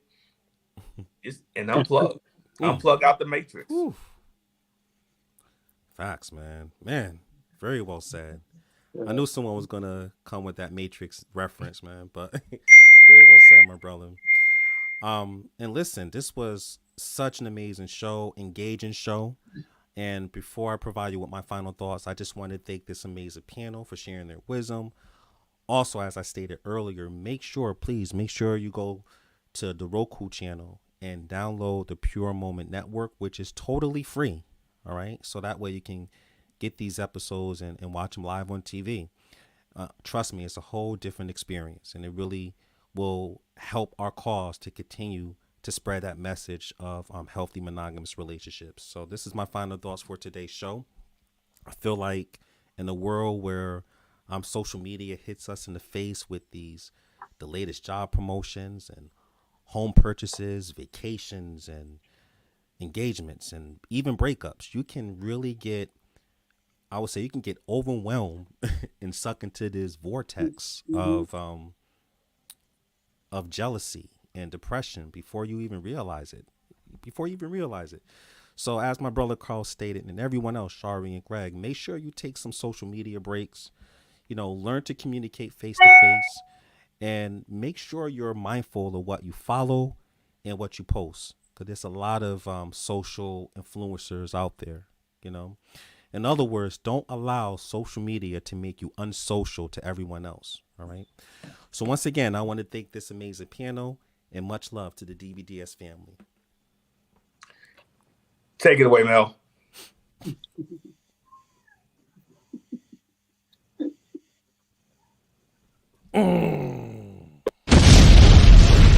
and unplug. Unplug out the matrix. Ooh. Facts, man. Man, very well said. I knew someone was going to come with that Matrix reference, man, but very well said, my brother. And listen, this was such an amazing show, engaging show. And before I provide you with my final thoughts, I just want to thank this amazing panel for sharing their wisdom. Also, as I stated earlier, please make sure you go to the Roku channel and download the Pure Moment Network, which is totally free. All right. So that way you can get these episodes and watch them live on TV. Trust me, it's a whole different experience, and it really will help our cause to continue to spread that message of healthy monogamous relationships. So this is my final thoughts for today's show. I feel like in a world where social media hits us in the face with the latest job promotions and home purchases, vacations, and engagements and even breakups, you can really get, I would say, you can get overwhelmed and sucked into this vortex of jealousy and depression before you even realize it. So as my brother Carl stated, and everyone else, Shari and Greg, make sure you take some social media breaks, learn to communicate face to face, and make sure you're mindful of what you follow and what you post. Because there's a lot of social influencers out there, In other words, don't allow social media to make you unsocial to everyone else. All right. So once again, I want to thank this amazing panel and much love to the DBDS family. Take it away, Mel.